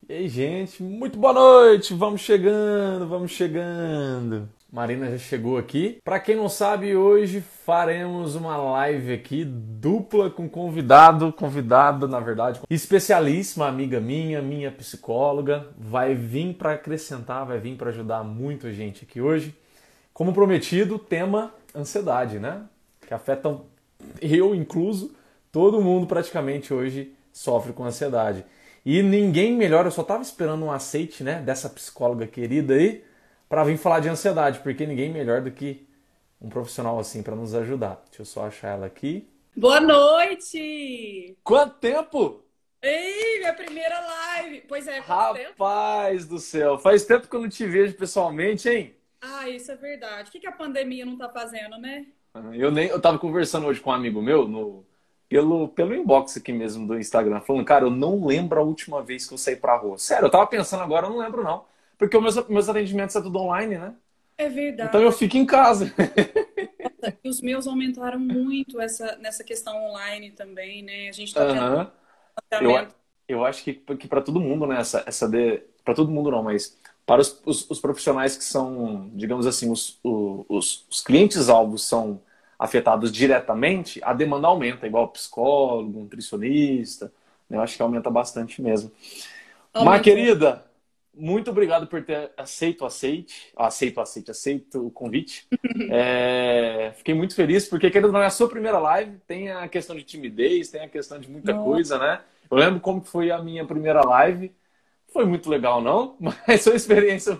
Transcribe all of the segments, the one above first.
E aí, gente, muito boa noite! Vamos chegando, vamos chegando. Marina já chegou aqui. Para quem não sabe, hoje faremos uma live aqui dupla com convidada, na verdade, especialíssima, amiga minha psicóloga, vai vir para acrescentar, vai vir para ajudar muito a gente aqui hoje. Como prometido, tema ansiedade, né? Que afetam eu incluso, todo mundo praticamente hoje sofre com ansiedade. E ninguém melhor, eu só tava esperando um aceite, né, dessa psicóloga querida aí, para vir falar de ansiedade, porque ninguém melhor do que um profissional assim para nos ajudar. Deixa eu só achar ela aqui. Boa noite! Quanto tempo? Ei, minha primeira live! Pois é, quanto tempo? Rapaz do céu, faz tempo que eu não te vejo pessoalmente, hein? Ah, isso é verdade. O que a pandemia não tá fazendo, né? Eu tava conversando hoje com um amigo meu pelo inbox aqui mesmo do Instagram, falando, cara, eu não lembro a última vez que eu saí pra rua. Sério, eu tava pensando agora, eu não lembro não. Porque os meus atendimentos é tudo online, né? É Então eu verdade. fico em casa. E os meus aumentaram muito nessa questão online também, né? A gente tá tendo Aham. Eu, tratamento. eu acho que para todo mundo, né? Para todo mundo não, mas para os profissionais que são, digamos assim, os clientes-alvos são afetados diretamente, a demanda aumenta, igual psicólogo, nutricionista, né? Eu acho que aumenta bastante mesmo. Má Aumentou. querida, muito obrigado por ter aceito o convite. Fiquei muito feliz, porque querendo ou não é a sua primeira live, tem a questão de timidez, tem a questão de muita Nossa, coisa, né? Eu lembro como que foi a minha primeira live. Foi muito legal, não? Mas foi uma experiência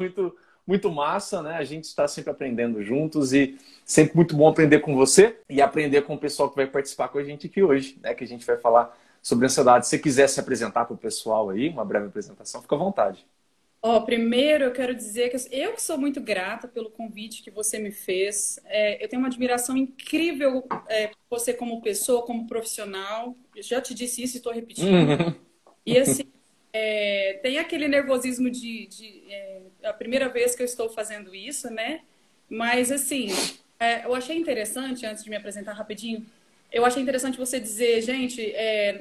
muito massa, né? A gente está sempre aprendendo juntos e sempre muito bom aprender com você e aprender com o pessoal que vai participar com a gente aqui hoje, né? Que a gente vai falar sobre ansiedade. Se você quiser se apresentar para o pessoal aí, uma breve apresentação, fica à vontade. ó, primeiro eu quero dizer que eu que sou muito grata pelo convite que você me fez. Eu tenho uma admiração incrível, por você como pessoa, como profissional. Eu já te disse isso e estou repetindo. Uhum. E assim, tem aquele nervosismo a primeira vez que eu estou fazendo isso, né? Mas assim, eu achei interessante, antes de me apresentar rapidinho, eu achei interessante você dizer, gente,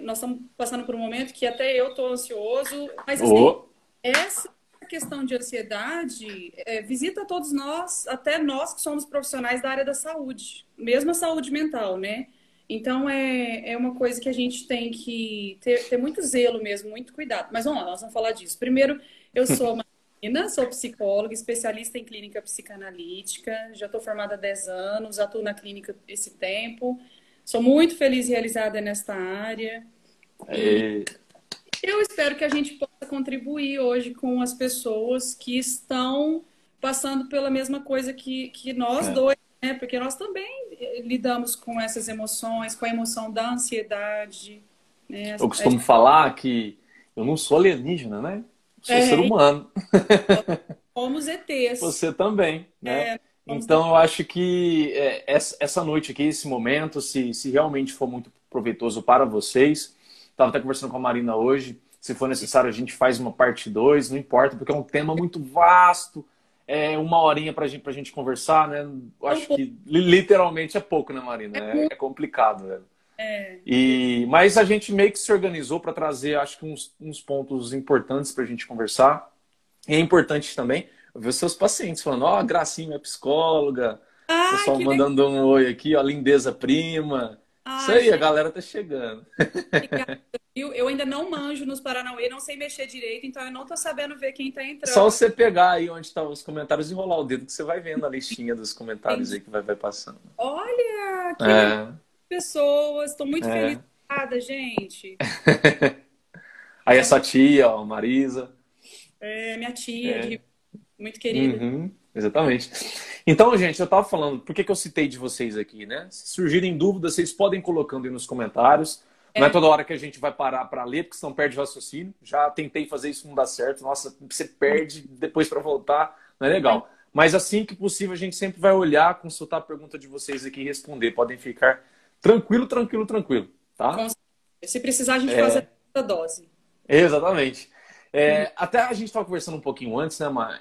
nós estamos passando por um momento que até eu estou ansioso, mas assim, Oh, essa questão de ansiedade visita todos nós, até nós que somos profissionais da área da saúde, mesmo a saúde mental, né? Então é uma coisa que a gente tem que ter muito zelo mesmo, muito cuidado. Mas vamos lá, nós vamos falar disso. Primeiro, eu sou Marina, sou psicóloga, especialista em clínica psicanalítica, já estou formada há 10 anos, atuo na clínica esse tempo. Sou muito feliz e realizada nesta área. E é, eu espero que a gente possa contribuir hoje com as pessoas que estão passando pela mesma coisa que nós é. dois, né? Porque nós também lidamos com essas emoções, com a emoção da ansiedade, né? Eu costumo falar que eu não sou alienígena, né? Eu sou ser É, humano. somos ETs. Você também, né? Somos Então eu acho que essa noite aqui, esse momento, se realmente for muito proveitoso para vocês, estava até conversando com a Marina hoje, se for necessário a gente faz uma parte 2, não importa, porque é um tema muito vasto, uma horinha para a gente conversar, né? Eu tão acho pouco, que literalmente é pouco, né, Marina? é É, muito, é complicado, velho. é, Mas a gente meio que se organizou para trazer, acho que uns pontos importantes para a gente conversar. E é importante também ver os seus pacientes falando, ó, Gracinha, minha psicóloga, Ai, pessoal que legal. mandando um oi aqui, ó, lindeza prima. Isso Ai, aí, a gente, galera tá chegando. obrigada, viu? Eu ainda não manjo nos Paranauê, não sei mexer direito, então eu não tô sabendo ver quem tá Só entrando. você pegar aí onde estão os comentários e enrolar o dedo que você vai vendo a listinha dos comentários Entendi. aí que vai passando. Olha, que legal, É, pessoas. Estou muito feliz, é. gente. Aí São essa tia, ó, Marisa. minha tia, É. muito querida. Uhum, exatamente. Então, gente, eu tava falando, por que que eu citei de vocês aqui, né? Se surgirem dúvidas, vocês podem ir colocando aí nos comentários. Não é É, toda hora que a gente vai parar para ler, porque senão perde o raciocínio. Já tentei fazer isso, não dá certo. Nossa, você perde depois para voltar, não é legal. Mas assim que possível, a gente sempre vai olhar, consultar a pergunta de vocês aqui e responder. Podem ficar tranquilo, tá? com certeza. Se precisar, a gente faz a segunda dose. Exatamente. Uhum. Até a gente estava conversando um pouquinho antes, né, Mar?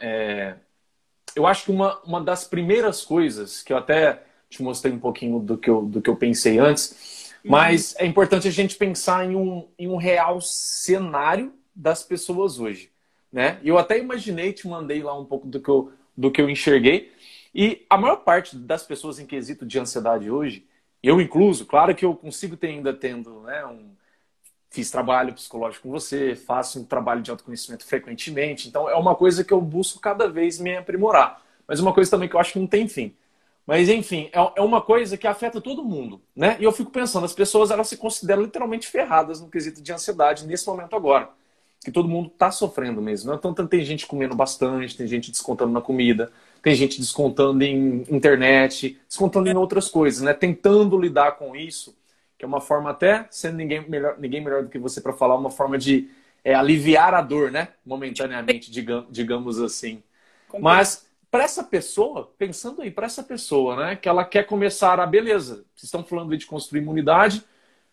Eu acho que uma das primeiras coisas, que eu até te mostrei um pouquinho do que eu pensei antes, Uhum. mas é importante a gente pensar em um real cenário das pessoas hoje. né? E eu até imaginei, te mandei lá um pouco do que eu enxerguei. E a maior parte das pessoas em quesito de ansiedade hoje, eu incluso, claro que eu consigo ter ainda tendo, né, fiz trabalho psicológico com você, faço um trabalho de autoconhecimento frequentemente, então é uma coisa que eu busco cada vez me aprimorar. Mas uma coisa também que eu acho que não tem fim. Mas, enfim, é uma coisa que afeta todo mundo, né? E eu fico pensando, as pessoas, elas se consideram literalmente ferradas no quesito de ansiedade nesse momento agora. Que todo mundo está sofrendo mesmo. Né? Então, tem gente comendo bastante, tem gente descontando na comida, tem gente descontando em internet, descontando em outras coisas, né? Tentando lidar com isso, que é uma forma até, sendo ninguém melhor do que você para falar, uma forma de aliviar a dor, né? Momentaneamente, digamos assim. Mas para essa pessoa, pensando aí, para essa pessoa, né, que ela quer começar a, beleza, vocês estão falando aí de construir imunidade,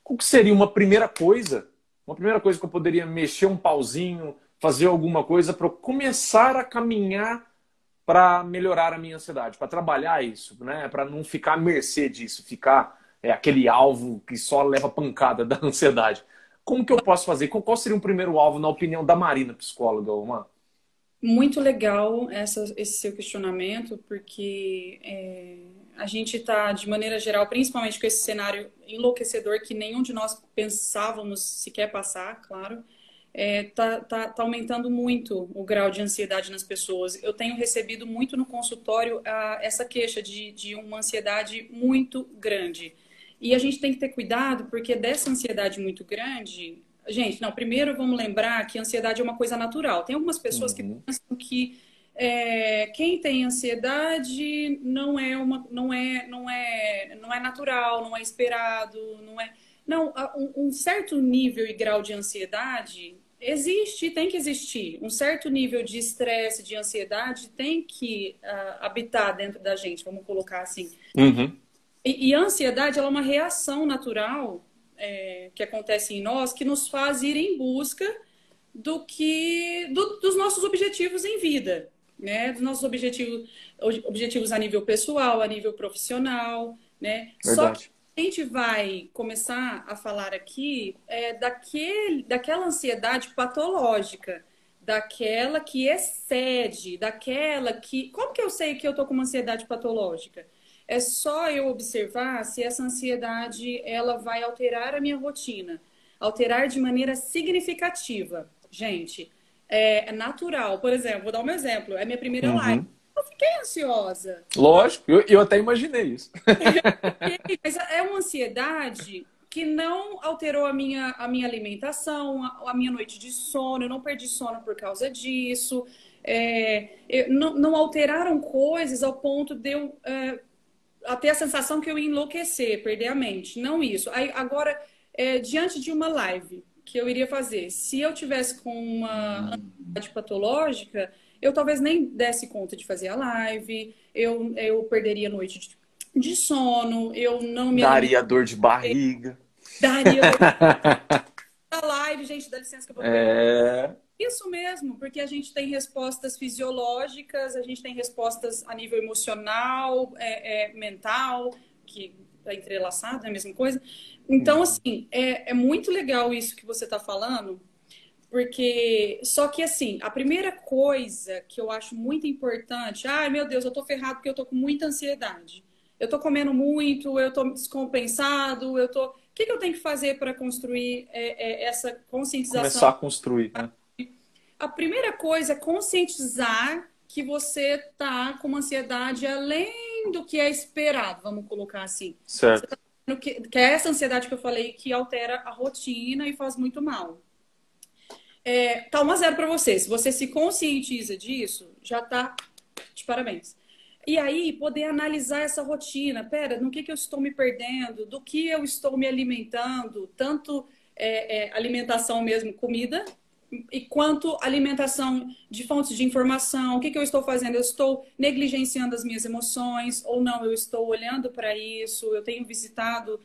o que seria uma primeira coisa? Uma primeira coisa que eu poderia mexer um pauzinho, fazer alguma coisa para eu começar a caminhar para melhorar a minha ansiedade, para trabalhar isso, né, para não ficar à mercê disso, ficar aquele alvo que só leva pancada da ansiedade. Como que eu posso fazer? Qual seria um primeiro alvo, na opinião da Marina, psicóloga, Omar? Muito legal esse seu questionamento, porque a gente está, de maneira geral, principalmente com esse cenário enlouquecedor que nenhum de nós pensávamos sequer passar, claro, tá aumentando muito o grau de ansiedade nas pessoas. Eu tenho recebido muito no consultório essa queixa de uma ansiedade muito grande. E a gente tem que ter cuidado, porque dessa ansiedade muito grande. Gente, não, primeiro vamos lembrar que a ansiedade é uma coisa natural. Tem algumas pessoas que pensam que quem tem ansiedade não é natural, não é esperado, não é. Não, um certo nível e grau de ansiedade existe, tem que existir. Um certo nível de estresse, de ansiedade tem que habitar dentro da gente, vamos colocar assim. Uhum. E a ansiedade ela é uma reação natural que acontece em nós que nos faz ir em busca dos nossos objetivos em vida, né? Dos nossos objetivos a nível pessoal, a nível profissional, né? Só que Verdade. a gente vai começar a falar aqui daquela ansiedade patológica, daquela que excede, daquela que... Como que eu sei que eu tô com uma ansiedade patológica? É só eu observar se essa ansiedade ela vai alterar a minha rotina, alterar de maneira significativa. Gente, é natural. Por exemplo, vou dar um exemplo. É minha primeira live. Uhum. Eu fiquei ansiosa. Lógico, eu até imaginei isso. Mas é uma ansiedade que não alterou a minha alimentação, a minha noite de sono. Eu não perdi sono por causa disso. Não alteraram coisas ao ponto de eu a ter a sensação que eu ia enlouquecer, perder a mente. Não isso. Aí, agora, diante de uma live que eu iria fazer, se eu tivesse com uma ansiedade patológica, eu talvez nem desse conta de fazer a live, eu perderia a noite de sono, eu não me Daria alimentaria, dor de barriga. daria dor da live, gente, dá licença que eu vou beber. É. Isso mesmo, porque a gente tem respostas fisiológicas, a gente tem respostas a nível emocional, mental, que está entrelaçado, é a mesma coisa. Então, assim, é muito legal isso que você está falando, porque... Só que, assim, a primeira coisa que eu acho muito importante... Ai, meu Deus, eu tô ferrado porque eu tô com muita ansiedade. Eu tô comendo muito, eu tô descompensado, eu tô... O que eu tenho que fazer para construir essa conscientização? Começar a construir, né? A primeira coisa é conscientizar que você tá com uma ansiedade além do que é esperado, vamos colocar assim. Você Certo. tá vendo que é essa ansiedade que eu falei que altera a rotina e faz muito mal. Tá 1-0 para você. Se você se conscientiza disso, já tá de parabéns. E aí, poder analisar essa rotina. Pera, no que eu estou me perdendo? Do que eu estou me alimentando? Tanto alimentação mesmo, comida, e quanto alimentação de fontes de informação. O que eu estou fazendo? Eu estou negligenciando as minhas emoções ou não? Eu estou olhando para isso? Eu tenho visitado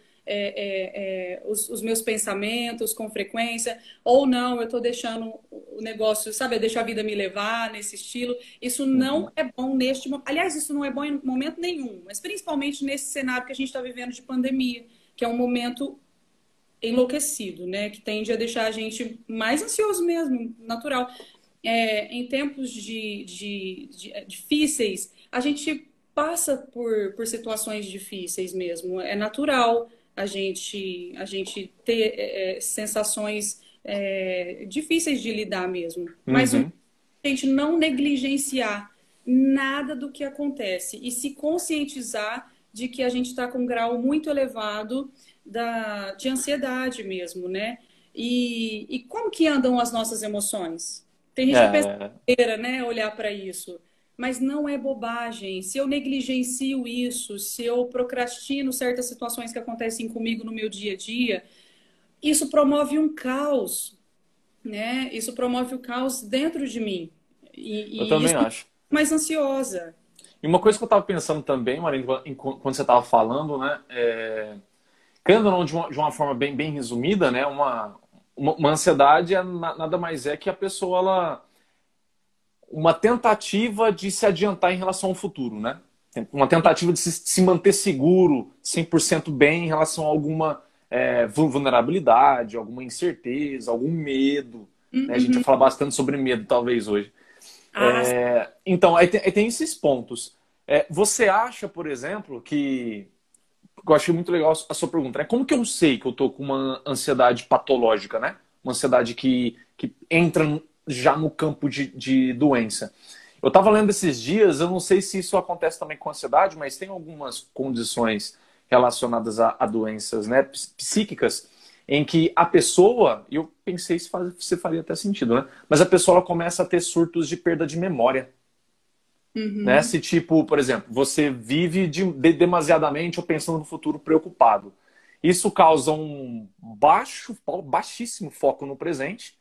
os meus pensamentos com frequência, ou não, eu estou deixando o negócio, sabe, eu deixo a vida me levar nesse estilo. Isso não é bom neste momento. Aliás, isso não é bom em momento nenhum, mas principalmente nesse cenário que a gente está vivendo de pandemia, que é um momento enlouquecido, né? Que tende a deixar a gente mais ansioso mesmo, natural. em tempos difíceis, a gente passa por situações difíceis mesmo. É natural a gente ter sensações difíceis de lidar mesmo. Mas Uhum. a gente não negligenciar nada do que acontece e se conscientizar de que a gente está com um grau muito elevado de ansiedade mesmo, né? E como que andam as nossas emoções? Tem gente que pensa, É, né, olhar para isso, mas não é bobagem. Se eu negligencio isso, se eu procrastino certas situações que acontecem comigo no meu dia a dia, isso promove um caos, né? Isso promove o caos dentro de mim. eu E também isso me acho. deixa mais ansiosa, E uma né? coisa que eu estava pensando também, Marina, quando você estava falando, né? Querendo ou não, de uma forma bem resumida, né? Uma ansiedade nada mais é que a pessoa, uma tentativa de se adiantar em relação ao futuro, né? Uma tentativa de se manter seguro, 100% bem em relação a alguma vulnerabilidade, alguma incerteza, algum medo. Né? A gente vai Uhum. falar bastante sobre medo, talvez, hoje. Ah, Então, aí tem esses pontos. Você acha, por exemplo, que eu achei muito legal a sua pergunta, né? Como que eu sei que eu tô com uma ansiedade patológica, né? Uma ansiedade que entra já no campo de doença. Eu estava lendo esses dias, eu não sei se isso acontece também com ansiedade, mas tem algumas condições relacionadas a doenças, né, psíquicas, em que a pessoa, e eu pensei se faria até sentido, né? Mas a pessoa ela começa a ter surtos de perda de memória. Né? uhum. Se, tipo, por exemplo, você vive demasiadamente ou pensando no futuro preocupado. Isso causa um baixíssimo foco no presente,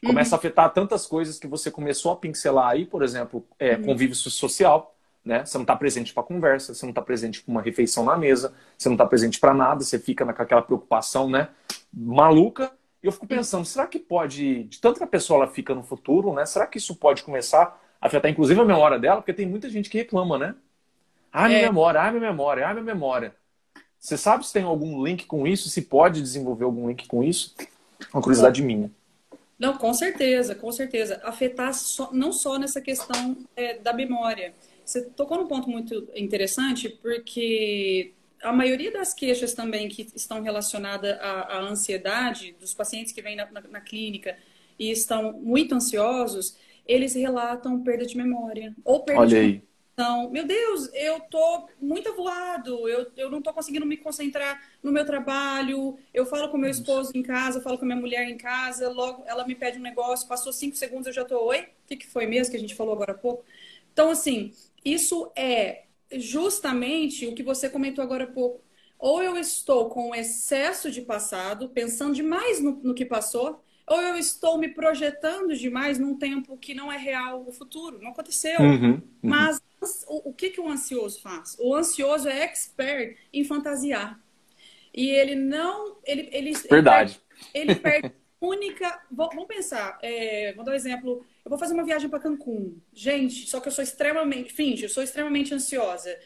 começa a Uhum. afetar tantas coisas que você começou a pincelar aí, por exemplo, Uhum. convívio social, né? Você não está presente para conversa, você não está presente para uma refeição na mesa, você não está presente para nada, você fica com aquela preocupação, né? Maluca. E eu fico pensando, será que pode, de tanto que a pessoa ela fica no futuro, né? Será que isso pode começar a afetar inclusive a memória dela? Porque tem muita gente que reclama, né? Ah, minha É, memória, ah, minha memória, ah, minha memória. Você sabe se tem algum link com isso? Se pode desenvolver algum link com isso? Uma com- curiosidade minha. não, com certeza, com certeza. Afetar não só nessa questão da memória. Você tocou num ponto muito interessante, porque a maioria das queixas também que estão relacionadas à ansiedade, dos pacientes que vêm na clínica e estão muito ansiosos, eles relatam perda de memória ou perda de Olha comunicação. aí. Então, meu Deus, eu tô muito avoado, eu não tô conseguindo me concentrar no meu trabalho, eu falo com meu esposo em casa, eu falo com minha mulher em casa, logo ela me pede um negócio, passou 5 segundos, eu já tô, oi? O que foi mesmo que a gente falou agora há pouco? Então, assim, isso é justamente o que você comentou agora há pouco. Ou eu estou com excesso de passado, pensando demais no que passou, ou eu estou me projetando demais num tempo que não é real, o futuro, não aconteceu. Uhum, uhum. Mas o que que o ansioso faz? O ansioso é expert em fantasiar. E ele não. Verdade. Ele perde única. Vamos pensar. Vou dar um exemplo. Eu vou fazer uma viagem para Cancún. Gente, só que eu sou extremamente. Finge, eu sou extremamente ansiosa.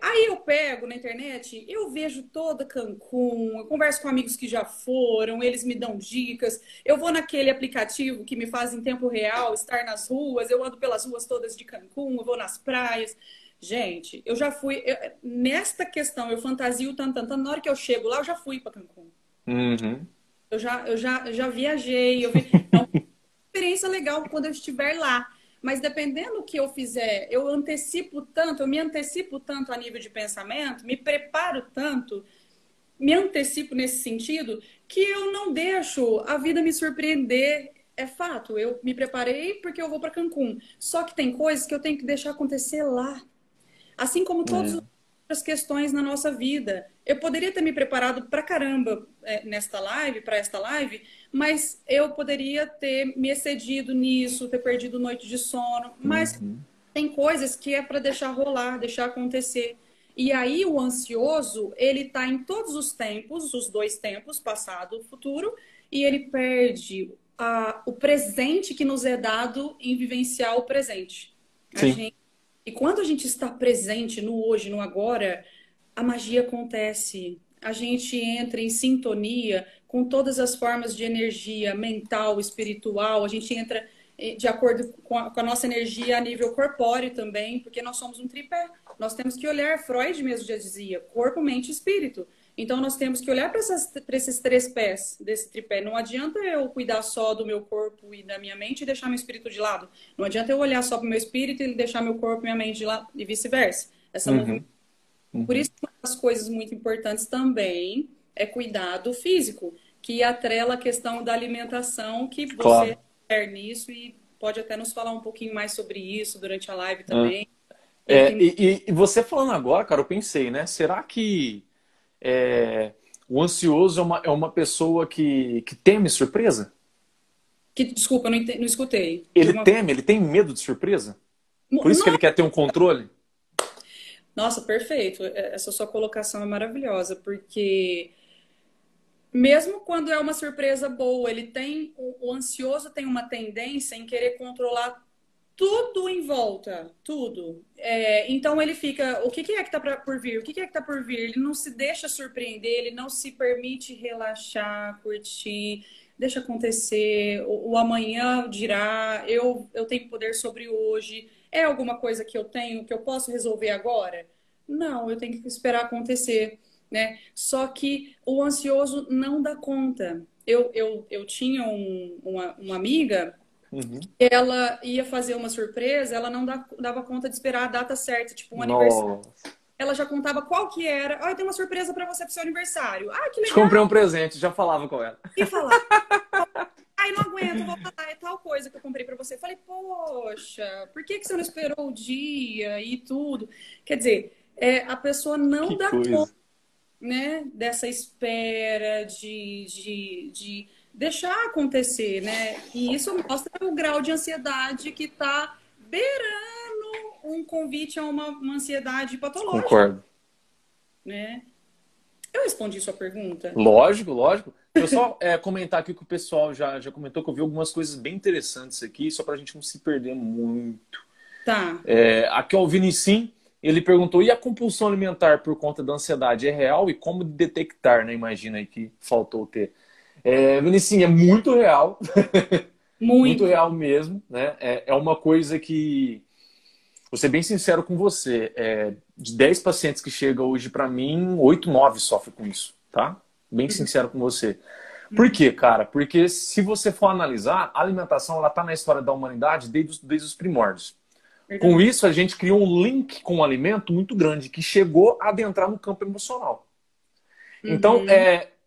Aí eu pego na internet, eu vejo toda Cancún, eu converso com amigos que já foram, eles me dão dicas. Eu vou naquele aplicativo que me faz em tempo real estar nas ruas, eu ando pelas ruas todas de Cancún, eu vou nas praias. Gente, eu já fui. Nesta questão, eu fantasio tanto, tanto, tanto. Na hora que eu chego lá, eu já fui para Cancún. Uhum. Eu já viajei. É uma experiência legal quando eu estiver lá. Mas dependendo do que eu fizer, eu me antecipo tanto a nível de pensamento, me preparo tanto, me antecipo nesse sentido, que eu não deixo a vida me surpreender. É fato, eu me preparei porque eu vou para Cancún. Só que tem coisas que eu tenho que deixar acontecer lá. Assim como todas as É, outras questões na nossa vida. Eu poderia ter me preparado pra caramba nesta live, para esta live, mas eu poderia ter me excedido nisso, ter perdido noite de sono. Mas uhum. tem coisas que é para deixar rolar, deixar acontecer. E aí o ansioso, ele está em todos os tempos, os dois tempos, passado e futuro, e ele perde o presente que nos é dado em vivenciar o presente. A Sim. gente e quando a gente está presente no hoje, no agora, a magia acontece. A gente entra em sintonia com todas as formas de energia mental, espiritual. A gente entra de acordo com a nossa energia a nível corpóreo também, porque nós somos um tripé. Nós temos que olhar, Freud mesmo já dizia, corpo, mente e espírito. Então, nós temos que olhar para esses três pés desse tripé. Não adianta eu cuidar só do meu corpo e da minha mente e deixar meu espírito de lado. Não adianta eu olhar só para o meu espírito e deixar meu corpo e minha mente de lado, e vice-versa. Por isso, uma das coisas muito importantes também é cuidar do físico, que atrela a questão da alimentação, que você quer nisso e pode até nos falar um pouquinho mais sobre isso durante a live também. E você falando agora, cara, eu pensei, né? Será que o ansioso é uma pessoa que teme surpresa? Desculpa, não escutei. Ele tem medo de surpresa? Por isso que ele quer ter um controle? Nossa, perfeito. Essa sua colocação é maravilhosa, porque mesmo quando é uma surpresa boa, o ansioso tem uma tendência em querer controlar tudo em volta, tudo. Então ele fica, o que é que tá por vir? O que é que tá por vir? Ele não se deixa surpreender, ele não se permite relaxar, curtir, deixa acontecer. O amanhã dirá, eu tenho poder sobre hoje. É alguma coisa que eu tenho, que eu posso resolver agora? Não, eu tenho que esperar acontecer, né? Só que o ansioso não dá conta. Eu tinha uma amiga. Ela ia fazer uma surpresa, ela não dava conta de esperar a data certa, tipo um aniversário. Ela já contava qual que era. Ah, eu tenho uma surpresa para você pro seu aniversário. Ah, que legal. Comprei um presente, já falava com ela. E falava. Ai, não aguento, vou falar, é tal coisa que eu comprei para você. Eu falei, poxa, por que você não esperou o dia e tudo? Quer dizer, a pessoa não dá conta, né, dessa espera de deixar acontecer, né? E isso mostra o grau de ansiedade que está beirando um convite a uma ansiedade patológica. Concordo. Né? Eu respondi sua pergunta? Lógico, lógico. Eu só comentar aqui que o pessoal já comentou que eu vi algumas coisas bem interessantes aqui, só para a gente não se perder muito. Tá. Aqui o Vinicim, ele perguntou, e a compulsão alimentar por conta da ansiedade é real e como detectar, né? Imagina aí que faltou ter. Vinicim, é muito real. Muito real mesmo, né? É uma coisa que, vou ser bem sincero com você, de 10 pacientes que chegam hoje para mim, 8, 9 sofrem com isso, tá? Bem sincero com você. Por quê, cara? Porque se você for analisar, a alimentação ela tá na história da humanidade desde os primórdios. Com isso, a gente criou um link com o alimento muito grande, que chegou a adentrar no campo emocional. Então,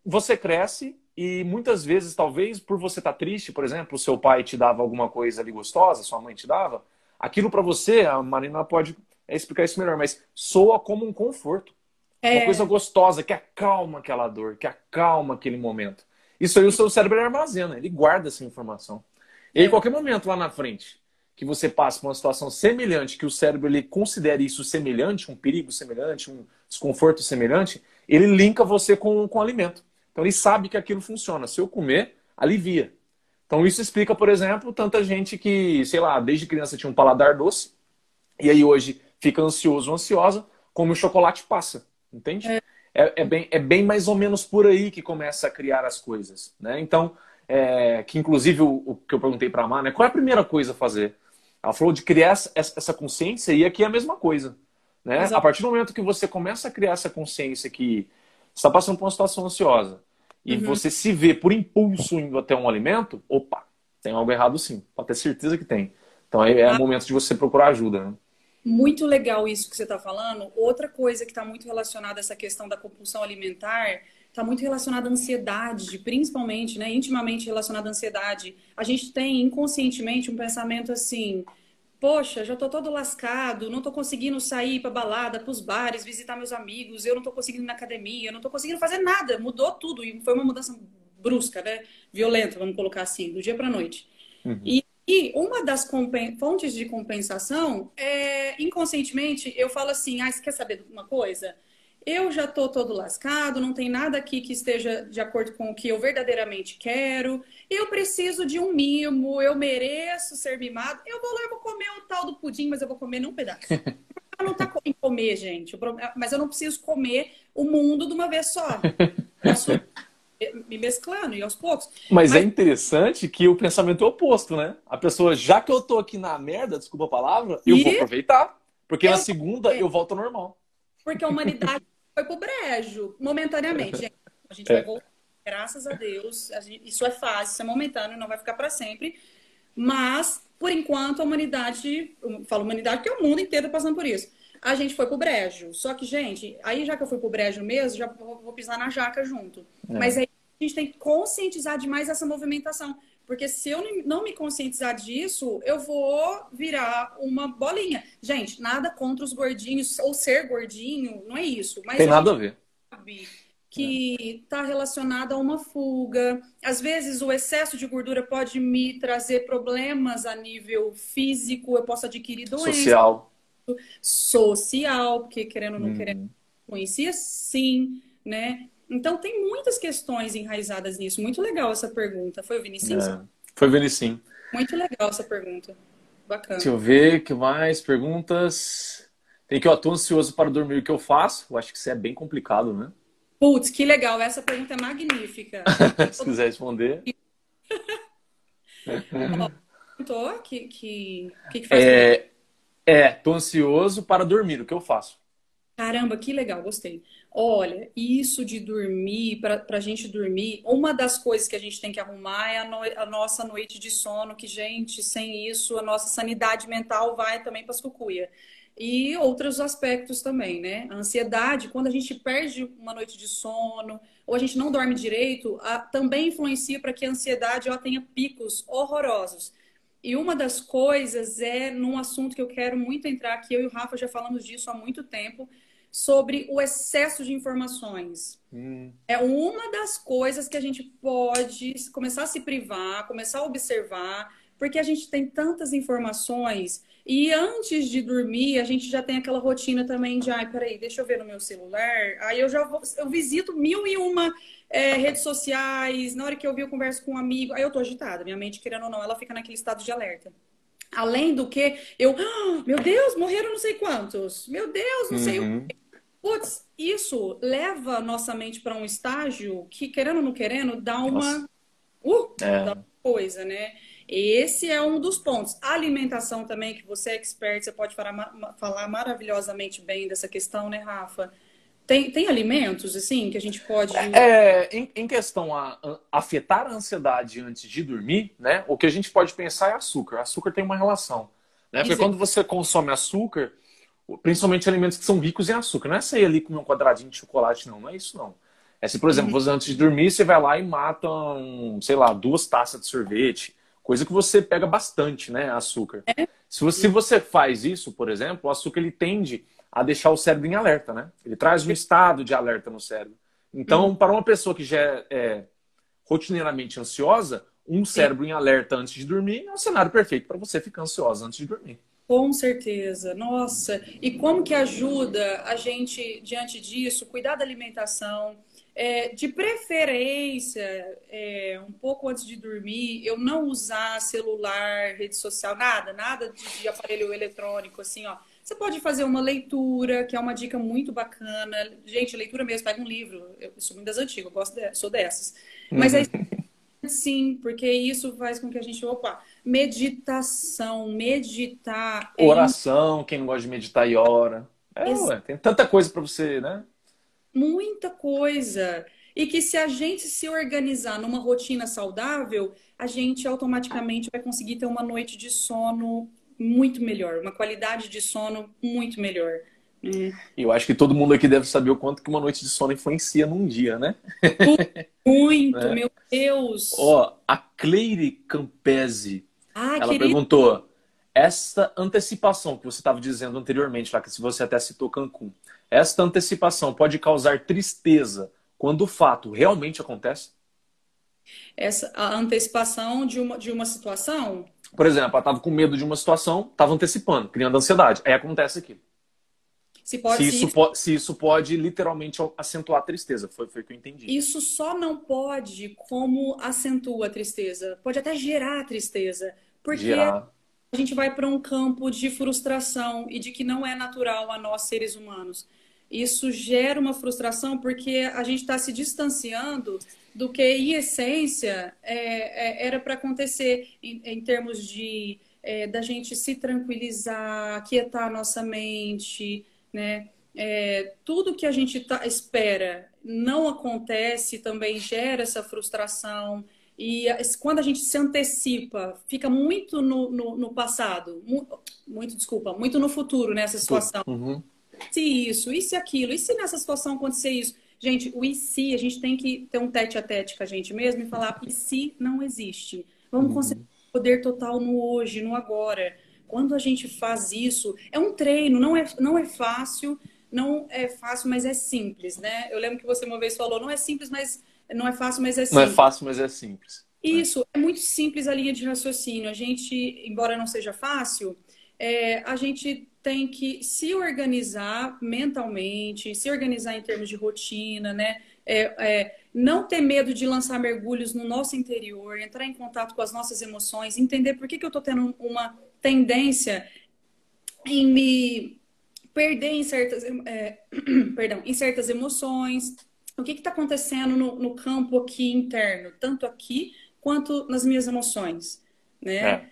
você cresce e muitas vezes, talvez, por você estar triste, por exemplo, o seu pai te dava alguma coisa ali gostosa, sua mãe te dava, aquilo para você, a Marina pode explicar isso melhor, mas soa como um conforto. Uma coisa gostosa, que acalma aquela dor, que acalma aquele momento. Isso aí o seu cérebro armazena, ele guarda essa informação. E aí, em qualquer momento lá na frente, que você passe por uma situação semelhante, que o cérebro ele considere isso semelhante, um perigo semelhante, um desconforto semelhante, ele linka você com o alimento. Então ele sabe que aquilo funciona. Se eu comer, alivia. Então isso explica, por exemplo, tanta gente que, sei lá, desde criança tinha um paladar doce, e aí hoje fica ansioso ou ansiosa, como o chocolate passa. Entende? É bem mais ou menos por aí que começa a criar as coisas, né? Então, que inclusive o que eu perguntei para a Mar, né? Qual é a primeira coisa a fazer? Ela falou de criar essa consciência e aqui é a mesma coisa, né? A partir do momento que você começa a criar essa consciência que você está passando por uma situação ansiosa e você se vê por impulso indo até um alimento, opa, tem algo errado sim, pode ter certeza que tem. Então é o momento de você procurar ajuda, né? Muito legal isso que você está falando. Outra coisa que está muito relacionada a essa questão da compulsão alimentar está muito relacionada à ansiedade, principalmente, né, intimamente relacionada à ansiedade. A gente tem inconscientemente um pensamento assim: poxa, já estou todo lascado, não estou conseguindo sair para balada, para os bares, visitar meus amigos, eu não estou conseguindo ir na academia, eu não estou conseguindo fazer nada, mudou tudo. E foi uma mudança brusca, né, violenta, vamos colocar assim, do dia para a noite. E uma das fontes de compensação inconscientemente, eu falo assim: você quer saber de uma coisa? Eu já estou todo lascado, não tem nada aqui que esteja de acordo com o que eu verdadeiramente quero, eu preciso de um mimo, eu mereço ser mimado, eu vou lá e vou comer o tal do pudim, mas eu vou comer num pedaço. Eu não tá em comer, gente, mas eu não preciso comer o mundo de uma vez só. me mesclando e aos poucos. Mas é Mas interessante que o pensamento é oposto, né? A pessoa, já que eu tô aqui na merda, desculpa a palavra, eu vou e aproveitar. Porque na eu segunda eu volto ao normal. porque a humanidade foi pro brejo, momentaneamente, gente. A gente vai É. voltar, graças a Deus. Isso é fácil, isso é momentâneo, não vai ficar para sempre. Mas, por enquanto, a humanidade, eu falo humanidade porque o mundo inteiro tá passando por isso. A gente foi pro brejo. Só que, gente, aí já que eu fui pro brejo mesmo, já vou pisar na jaca junto. Mas É. aí a gente tem que conscientizar demais essa movimentação. Porque se eu não me conscientizar disso, eu vou virar uma bolinha. Gente, nada contra os gordinhos, ou ser gordinho, não é isso. Mas Tem a nada gente a ver. sabe que está relacionado a uma fuga. Às vezes, o excesso de gordura pode me trazer problemas a nível físico, eu posso adquirir doença Social. social, porque querendo ou não querendo, Uhum. conhecia sim, né? Então, tem muitas questões enraizadas nisso. Muito legal essa pergunta. Foi o Vinicius? É. Foi vendo sim. Muito legal essa pergunta. Deixa Bacana. eu ver, que mais? Perguntas? Tem que eu tô ansioso para dormir, o que eu faço? Eu acho que isso é bem complicado, né? Putz, que legal. Essa pergunta é magnífica. Se quiser responder. Perguntou que faz comigo. Tô ansioso para dormir, o que eu faço? Caramba, que legal, gostei. Olha, isso de dormir, para a gente dormir, uma das coisas que a gente tem que arrumar é a nossa noite de sono, que, gente, sem isso, a nossa sanidade mental vai também para as cucuia. E outros aspectos também, né? A ansiedade, quando a gente perde uma noite de sono, ou a gente não dorme direito, também influencia para que a ansiedade ela tenha picos horrorosos. E uma das coisas é num assunto que eu quero muito entrar, que eu e o Rafa já falamos disso há muito tempo, sobre o excesso de informações. Hum, É uma das coisas que a gente pode começar a se privar, começar a observar, porque a gente tem tantas informações e antes de dormir a gente já tem aquela rotina também de, ai, peraí, deixa eu ver no meu celular. Aí eu visito mil e uma redes sociais, na hora que eu converso com um amigo, aí eu tô agitada, minha mente, querendo ou não, ela fica naquele estado de alerta. Além do que, meu Deus, morreram não sei quantos, meu Deus, não sei o uhum. Putz, isso leva a nossa mente para um estágio que, querendo ou não querendo, Nossa. dá É. uma coisa, né? Esse é um dos pontos. A alimentação também, que você é expert, você pode falar maravilhosamente bem dessa questão, né, Rafa? Tem alimentos, assim, que a gente pode. Em questão a afetar a ansiedade antes de dormir, né? O que a gente pode pensar é açúcar. Açúcar tem uma relação, né? Porque Dizer. quando você consome açúcar, principalmente alimentos que são ricos em açúcar, não é sair ali comer um quadradinho de chocolate, não, não é isso não. É se, por exemplo, Uhum, você antes de dormir, você vai lá e mata, sei lá, 2 taças de sorvete, coisa que você pega bastante, né? Açúcar. Se você faz isso, por exemplo, o açúcar ele tende a deixar o cérebro em alerta, né? Ele traz um estado de alerta no cérebro. uhum, Então, para uma pessoa que já é rotineiramente ansiosa, um sim, cérebro em alerta antes de dormir é um cenário perfeito para você ficar ansiosa antes de dormir. com certeza. Nossa, e como que ajuda a gente, diante disso, cuidar da alimentação? De preferência, um pouco antes de dormir, eu não usar celular, rede social, nada de aparelho eletrônico, assim, ó. Você pode fazer uma leitura, que é uma dica muito bacana. Gente, leitura mesmo, pega um livro. Eu sou muito das antigas, eu sou dessas. Mas aí Uhum. sim, porque isso faz com que a gente, opa, meditação, meditar Oração, quem não gosta de meditar e ora. Ué, tem tanta coisa para você, né? muita coisa. E que se a gente se organizar numa rotina saudável, a gente automaticamente vai conseguir ter uma noite de sono muito melhor, uma qualidade de sono muito melhor, né? E eu acho que todo mundo aqui deve saber o quanto que uma noite de sono influencia num dia, né? Muito, Né? meu Deus. Ó, a Cleire Campese, Ah, ela querido, perguntou: esta antecipação que você estava dizendo anteriormente, lá que se você até citou Cancún, esta antecipação pode causar tristeza quando o fato realmente acontece? a antecipação de uma situação, Por exemplo, ela estava com medo de uma situação, estava antecipando, criando ansiedade. Aí acontece aqui. se Se isso pode literalmente acentuar a tristeza, foi o que eu entendi. isso só não pode como acentua a tristeza, pode até gerar tristeza, porque Gerar. a gente vai para um campo de frustração e de que não é natural a nós seres humanos. isso gera uma frustração porque a gente está se distanciando do que, em essência, era para acontecer em termos de da gente se tranquilizar, aquietar a nossa mente, né? Tudo que a gente espera não acontece, também gera essa frustração. E quando a gente se antecipa, fica muito no passado, muito, desculpa, muito no futuro nessa situação. Uhum. Se isso, e se aquilo, e se nessa situação acontecer isso? Gente, o e se, a gente tem que ter um tete a tete com a gente mesmo e falar, e se não existe? Vamos concentrar o poder total no hoje, no agora. Quando a gente faz isso, é um treino, não é fácil, não é fácil, mas é simples, né? Eu lembro que você uma vez falou, não é simples, mas não é fácil, mas é Não é simples. fácil, mas é simples. Isso, é muito simples a linha de raciocínio. A gente, embora não seja fácil, a gente tem que se organizar mentalmente, se organizar em termos de rotina, né? Não ter medo de lançar mergulhos no nosso interior, entrar em contato com as nossas emoções, entender por que eu estou tendo uma tendência em me perder em certas, perdão, em certas emoções. O que está acontecendo no campo aqui interno, tanto aqui quanto nas minhas emoções, né?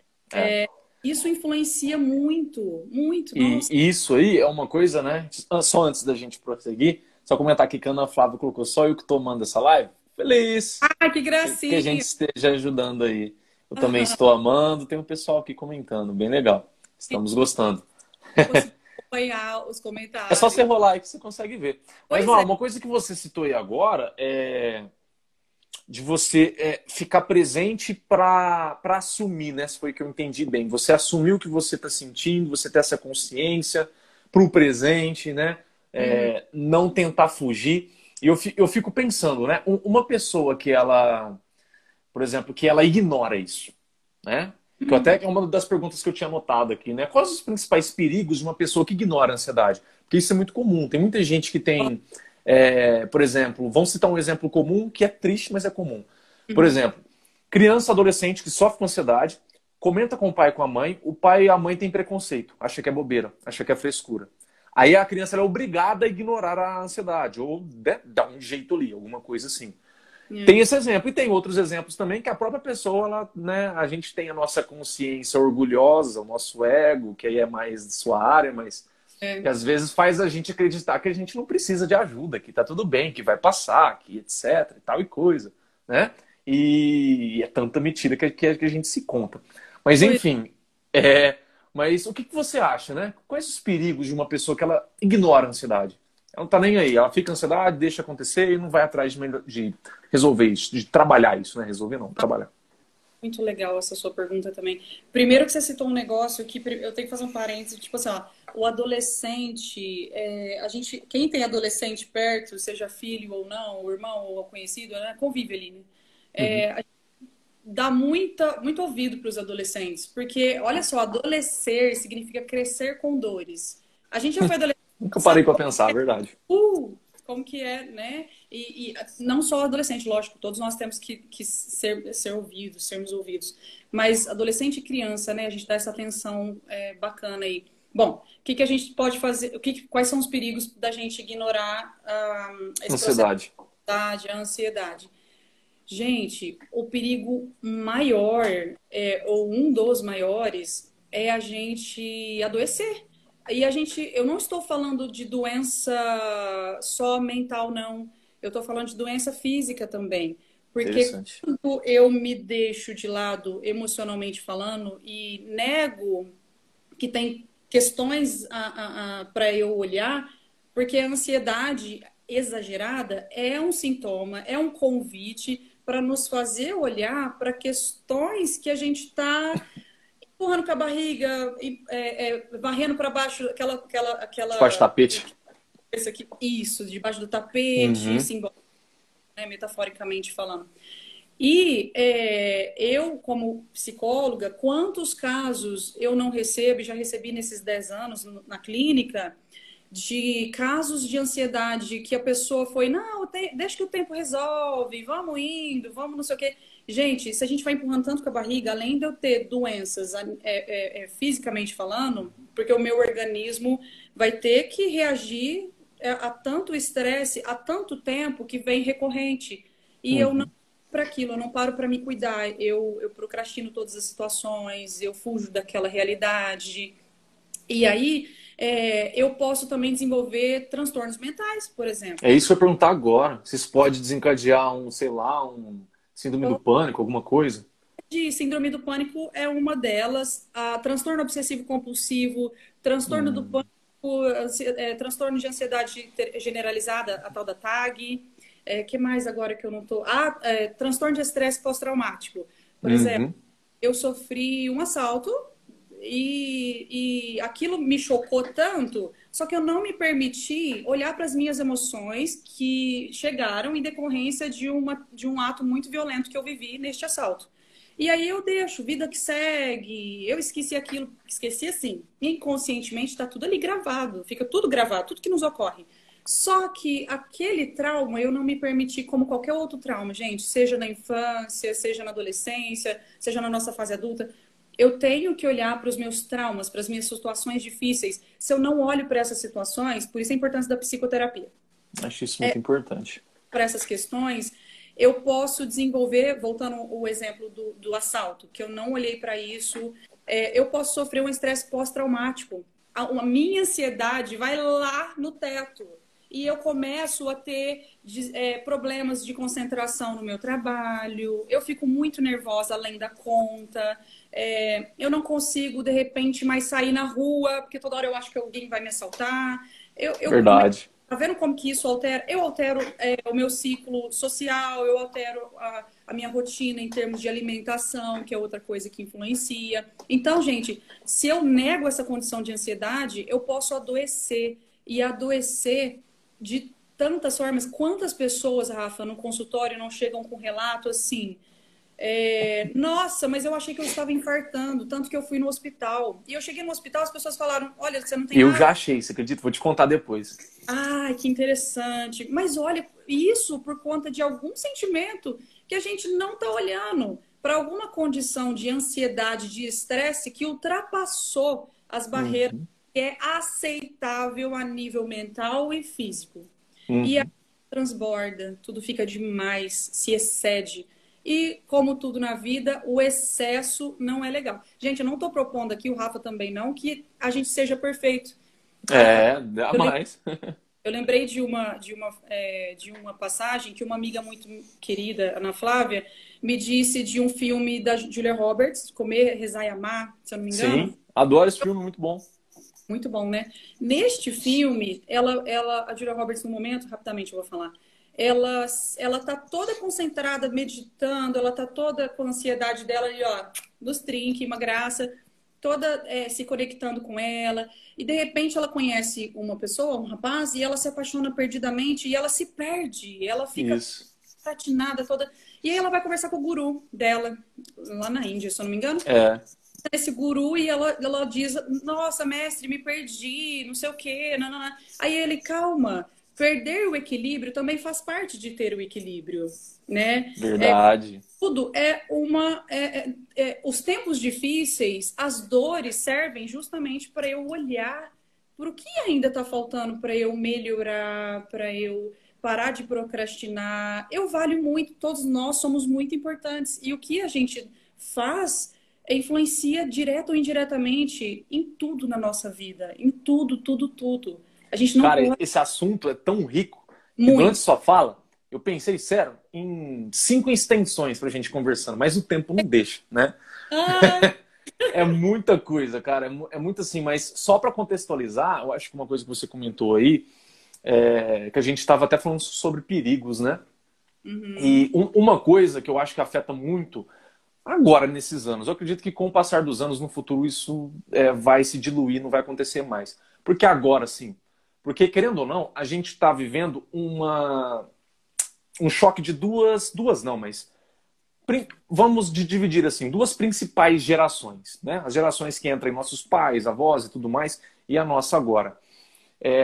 Isso influencia muito, muito. Nossa. E isso aí é uma coisa, né? Só antes da gente prosseguir, só comentar aqui que a Ana Flávia colocou só eu que tô amando essa live. Feliz Ah, que que a gracinha! gente esteja ajudando aí. Eu também Aham. estou amando, tem um pessoal aqui comentando, bem legal. Estamos gostando. Não consegui acompanhar os É só você comentários. rolar aí que você consegue ver. Mas, Pois é. uma coisa que você citou aí agora é de você ficar presente para assumir, né? Se foi que eu entendi bem. Você assumir o que você está sentindo, você ter essa consciência para o presente, né? Uhum. Não tentar fugir. E eu fico pensando, né? Uma pessoa que ela, por exemplo, que ela ignora isso, né? Que eu até é uma das perguntas que eu tinha anotado aqui, né? Quais os principais perigos de uma pessoa que ignora a ansiedade? Porque isso é muito comum. Tem muita gente que tem, por exemplo, vamos citar um exemplo comum que é triste, mas é comum. Por Uhum. exemplo, criança, adolescente que sofre com ansiedade, comenta com o pai e com a mãe, o pai e a mãe têm preconceito, acha que é bobeira, acha que é frescura. Aí a criança ela é obrigada a ignorar a ansiedade, ou dar um jeito ali, alguma coisa assim. Tem É. esse exemplo. E tem outros exemplos também que a própria pessoa, ela, né, a gente tem a nossa consciência orgulhosa, o nosso ego, que aí é mais de sua área, mas que É. às vezes faz a gente acreditar que a gente não precisa de ajuda, que tá tudo bem, que vai passar, que etc e tal e coisa, né? E é tanta mentira que a gente se conta. Mas Pois enfim, mas o que você acha, né? Quais os perigos de uma pessoa que ela ignora a ansiedade? Ela não tá nem aí, ela fica ansiedade, deixa acontecer e não vai atrás de resolver isso, de trabalhar isso, né? Resolver não, trabalhar. muito legal essa sua pergunta também. Primeiro que você citou um negócio que eu tenho que fazer um parênteses, tipo assim, ó, o adolescente, a gente, quem tem adolescente perto, seja filho ou não, o irmão ou o conhecido, né, convive ali, né? Uhum. A gente dá muito ouvido para os adolescentes, porque, olha só, adolescer significa crescer com dores. A gente já foi adolescente, Nunca parei sabe para pensar, a verdade. como que é, né? E não só adolescente, lógico, todos nós temos que ser ouvidos, sermos ouvidos. Mas adolescente e criança, né? A gente dá essa atenção bacana aí. Bom, o que a gente pode fazer? Quais são os perigos da gente ignorar esse processo Ansiedade. de ansiedade, a ansiedade? Gente, o perigo maior, ou um dos maiores, é a gente adoecer. E eu não estou falando de doença só mental, não. Eu estou falando de doença física também. Porque Interessante. quando eu me deixo de lado emocionalmente falando e nego que tem questões para eu olhar, porque a ansiedade exagerada é um sintoma, é um convite para nos fazer olhar para questões que a gente está empurrando com a barriga, varrendo para baixo Debaixo do tapete. isso, debaixo do tapete, Uhum. simbólico, né, metaforicamente falando. E eu, como psicóloga, quantos casos eu não recebo, já recebi nesses 10 anos na clínica, de casos de ansiedade que a pessoa foi, não, deixa que o tempo resolve, vamos indo, vamos não sei o quê. Gente, se a gente vai empurrando tanto com a barriga, além de eu ter doenças fisicamente falando, porque o meu organismo vai ter que reagir há tanto estresse, há tanto tempo que vem recorrente. E eu não para aquilo, eu não paro para me cuidar. Eu procrastino todas as situações, eu fujo daquela realidade. E aí eu posso também desenvolver transtornos mentais, por exemplo. É isso que eu ia perguntar agora. Se isso pode desencadear um, sei lá, um síndrome do pânico, alguma coisa? De síndrome do pânico é uma delas, a transtorno obsessivo compulsivo, transtorno do Hum, pânico, transtorno de ansiedade generalizada, a tal da TAG, que mais agora que eu não tô? Transtorno de estresse pós-traumático. Por exemplo, uhum. eu sofri um assalto e aquilo me chocou tanto, só que eu não me permiti olhar para as minhas emoções que chegaram em decorrência de um ato muito violento que eu vivi neste assalto. E aí eu deixo, vida que segue, eu esqueci aquilo, esqueci assim, inconscientemente está tudo ali gravado, fica tudo gravado, tudo que nos ocorre. Só que aquele trauma eu não me permiti, como qualquer outro trauma, gente, seja na infância, seja na adolescência, seja na nossa fase adulta, eu tenho que olhar para os meus traumas, para as minhas situações difíceis. Se eu não olho para essas situações, por isso a importância da psicoterapia. Acho isso muito importante. Para essas questões, eu posso desenvolver, voltando ao exemplo do assalto, que eu não olhei para isso, eu posso sofrer um estresse pós-traumático. A minha ansiedade vai lá no teto. E eu começo a ter problemas de concentração no meu trabalho, eu fico muito nervosa além da conta, eu não consigo, de repente, mais sair na rua, porque toda hora eu acho que alguém vai me assaltar. Eu começo. Verdade. Tá vendo como que isso altera? Eu altero o meu ciclo social, eu altero a minha rotina em termos de alimentação, que é outra coisa que influencia. Então, gente, se eu nego essa condição de ansiedade, eu posso adoecer. E adoecer de tantas formas. Quantas pessoas, Rafa, no consultório não chegam com relato assim? Nossa, mas eu achei que eu estava infartando, tanto que eu fui no hospital. E eu cheguei no hospital, as pessoas falaram: olha, você não tem Eu nada. já achei, você acredita? Vou te contar depois. Ai, que interessante. Mas olha, isso por conta de algum sentimento que a gente não está olhando para alguma condição de ansiedade, de estresse que ultrapassou as barreiras Uhum, que é aceitável a nível mental e físico. E aí uhum. transborda, tudo fica demais, se excede. E como tudo na vida, o excesso não é legal. Gente, eu não estou propondo aqui, o Rafa também não, que a gente seja perfeito. Dá Eu mais. eu lembrei de uma passagem que uma amiga muito querida, Ana Flávia, me disse de um filme da Julia Roberts, Comer, Rezar e Amar, se eu não me engano. Sim, adoro esse filme, muito bom. Muito bom, né? Neste filme, a Julia Roberts, no momento, rapidamente eu vou falar, ela tá toda concentrada, meditando, ela tá toda com a ansiedade dela ali, ó, nos trinques, uma graça, toda se conectando com ela. E de repente ela conhece uma pessoa, um rapaz, e ela se apaixona perdidamente e ela se perde, ela fica Isso. patinada toda. E aí ela vai conversar com o guru dela, lá na Índia, se eu não me engano. É, Esse guru e ela diz: nossa, mestre, me perdi, não sei o quê. Não, não, não. Aí ele, calma, perder o equilíbrio também faz parte de ter o equilíbrio, né? verdade. Tudo é uma. Os tempos difíceis, as dores servem justamente para eu olhar para o que ainda está faltando para eu melhorar, para eu parar de procrastinar. Eu valho muito, todos nós somos muito importantes. E o que a gente faz influencia direto ou indiretamente em tudo na nossa vida, em tudo, tudo, tudo. A gente não Cara, pode esse assunto é tão rico que durante muito. sua fala, eu pensei, sério, em 5 extensões pra gente conversando, mas o tempo não deixa, né? Ah, É muita coisa, cara, é muito assim, mas só pra contextualizar, eu acho que uma coisa que você comentou aí, que a gente estava até falando sobre perigos, né? uhum. E uma coisa que eu acho que afeta muito agora nesses anos, eu acredito que com o passar dos anos no futuro isso vai se diluir, não vai acontecer mais. Porque agora sim, porque querendo ou não, a gente está vivendo um choque de duas não, mas vamos dividir assim, duas principais gerações, né? As gerações que entram em nossos pais, avós e tudo mais, e a nossa agora.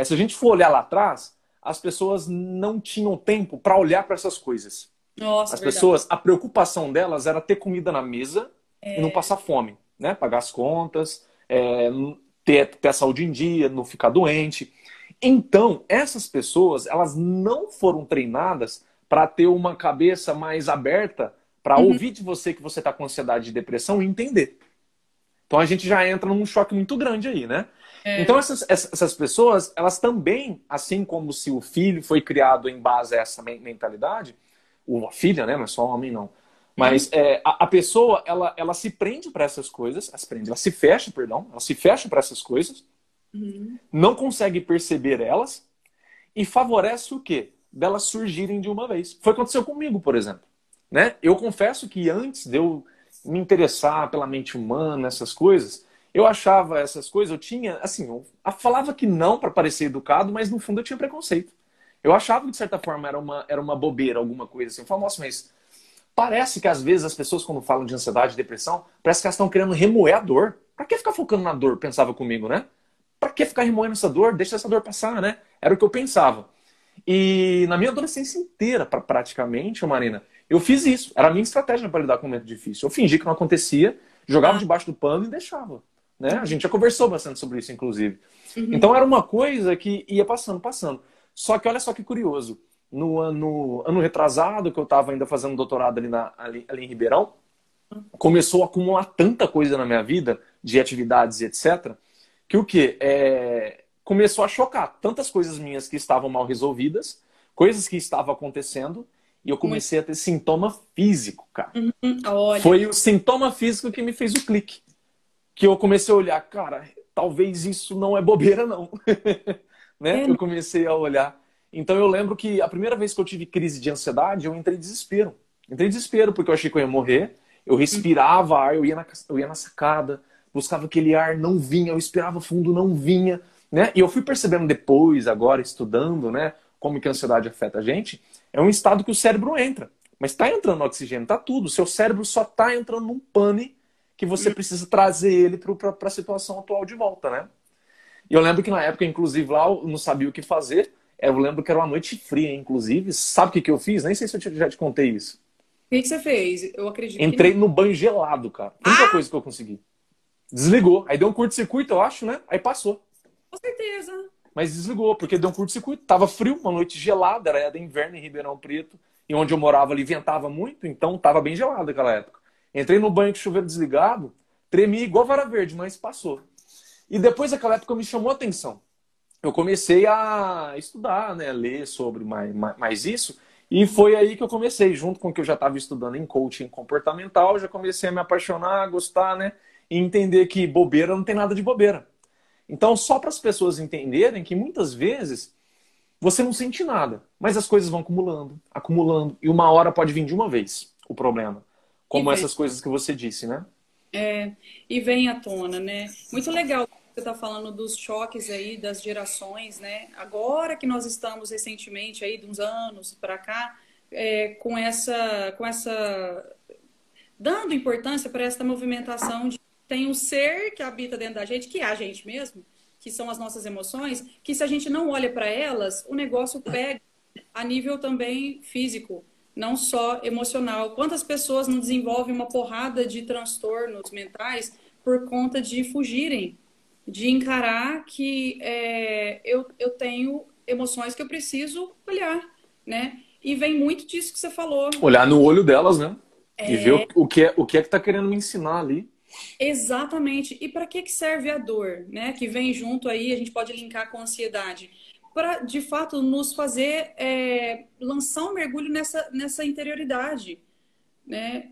Se a gente for olhar lá atrás, as pessoas não tinham tempo para olhar para essas coisas. Nossa, As verdade. pessoas, a preocupação delas era ter comida na mesa e não passar fome, né? Pagar as contas, ter a saúde em dia, não ficar doente. Então, essas pessoas, elas não foram treinadas para ter uma cabeça mais aberta para Uhum. ouvir de você que você está com ansiedade e depressão e entender. Então a gente já entra num choque muito grande aí, né? Então É. essas pessoas, elas também, assim como se o filho foi criado em base a essa mentalidade, ou a filha, né? Não é só homem, não. Uhum. Mas a pessoa, ela se prende para essas coisas, ela se fecha, perdão, ela se fecha para essas coisas, Uhum. não consegue perceber elas e favorece o quê? Delas surgirem de uma vez. Foi o que aconteceu comigo, por exemplo. Né? Eu confesso que antes de eu me interessar pela mente humana, essas coisas, eu achava essas coisas, eu tinha, assim, eu falava que não para parecer educado, mas no fundo eu tinha preconceito. Eu achava que, de certa forma, era uma bobeira, alguma coisa assim. Eu falava, nossa, mas parece que às vezes as pessoas, quando falam de ansiedade e depressão, parece que elas estão querendo remoer a dor. Pra que ficar focando na dor? Pensava comigo, né? Pra que ficar remoendo essa dor? Deixa essa dor passar, né? Era o que eu pensava. E na minha adolescência inteira, praticamente, Marina, eu fiz isso. Era a minha estratégia para lidar com um momento difícil. Eu fingi que não acontecia, jogava Ah, debaixo do pano e deixava. Né? A uhum. gente já conversou bastante sobre isso, inclusive. Então Uhum. era uma coisa que ia passando, passando. Só que olha só que curioso. No ano retrasado, que eu estava ainda fazendo doutorado ali em Ribeirão, começou a acumular tanta coisa na minha vida, de atividades e etc., que o quê? Começou a chocar. Tantas coisas minhas que estavam mal resolvidas, coisas que estavam acontecendo, e eu Muito. comecei a ter sintoma físico, cara. Uhum. Olha. Foi o sintoma físico que me fez o clique. Que eu comecei a olhar, cara, talvez isso não é bobeira, não. Né? É, Eu comecei a olhar. Então eu lembro que a primeira vez que eu tive crise de ansiedade, eu entrei em desespero. Entrei em desespero porque eu achei que eu ia morrer. Eu respirava ar, eu ia na sacada, buscava aquele ar, não vinha, eu respirava fundo, não vinha. Né? E eu fui percebendo depois, agora, estudando, né, como que a ansiedade afeta a gente, é um estado que o cérebro entra. Mas está entrando oxigênio, está tudo. O seu cérebro só está entrando num pane que você precisa trazer ele para a situação atual de volta, né? E eu lembro que na época, inclusive, lá eu não sabia o que fazer. Eu lembro que era uma noite fria, inclusive. Sabe o que eu fiz? Nem sei se eu já te contei isso. o que que você fez? Eu acredito que Entrei não. no banho gelado, cara. Única Ah, coisa que eu consegui. Desligou. Aí deu um curto-circuito, eu acho, né? Aí passou. com certeza. Mas desligou, porque deu um curto-circuito. Tava frio, uma noite gelada, era de inverno em Ribeirão Preto. E onde eu morava ali ventava muito, então tava bem gelado naquela época. Entrei no banho com o chuveiro desligado, tremi igual vara verde, mas passou. E depois daquela época me chamou a atenção. Eu comecei a estudar, né, ler sobre mais isso, e foi aí que eu comecei, junto com o que eu já estava estudando em coaching comportamental, já comecei a me apaixonar, a gostar, né, e entender que bobeira não tem nada de bobeira. Então, só para as pessoas entenderem que muitas vezes você não sente nada, mas as coisas vão acumulando, acumulando, e uma hora pode vir de uma vez o problema, E como vem, essas coisas que você disse, né? e vem à tona, né? Muito legal que você está falando dos choques aí das gerações, né? Agora que nós estamos recentemente aí, de uns anos para cá, com essa dando importância para essa movimentação de tem um ser que habita dentro da gente, que é a gente mesmo, que são as nossas emoções, que se a gente não olha para elas, o negócio pega a nível também físico, não só emocional. Quantas pessoas não desenvolvem uma porrada de transtornos mentais por conta de fugirem, de encarar que eu tenho emoções que eu preciso olhar, né? E vem muito disso que você falou. Olhar no olho delas, né? E ver o que é que tá querendo me ensinar ali. Exatamente. E para que serve a dor, né? Que vem junto aí, a gente pode linkar com a ansiedade. Para, de fato, nos fazer lançar um mergulho nessa interioridade, né?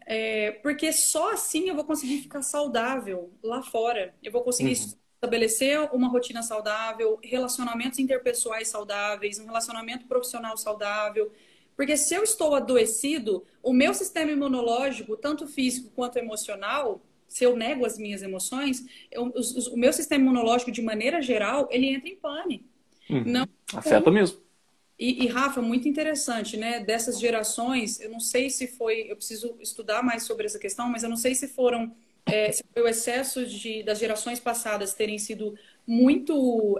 Porque só assim eu vou conseguir ficar saudável lá fora. Eu vou conseguir Uhum. estabelecer uma rotina saudável, relacionamentos interpessoais saudáveis, um relacionamento profissional saudável. Porque se eu estou adoecido, o meu sistema imunológico, tanto físico quanto emocional, se eu nego as minhas emoções, o meu sistema imunológico, de maneira geral, ele entra em pane. Não Uhum. como Afeta mesmo. Rafa, muito interessante, né? Dessas gerações, eu não sei se foi, eu preciso estudar mais sobre essa questão, mas eu não sei se se foi o excesso das gerações passadas terem sido muito,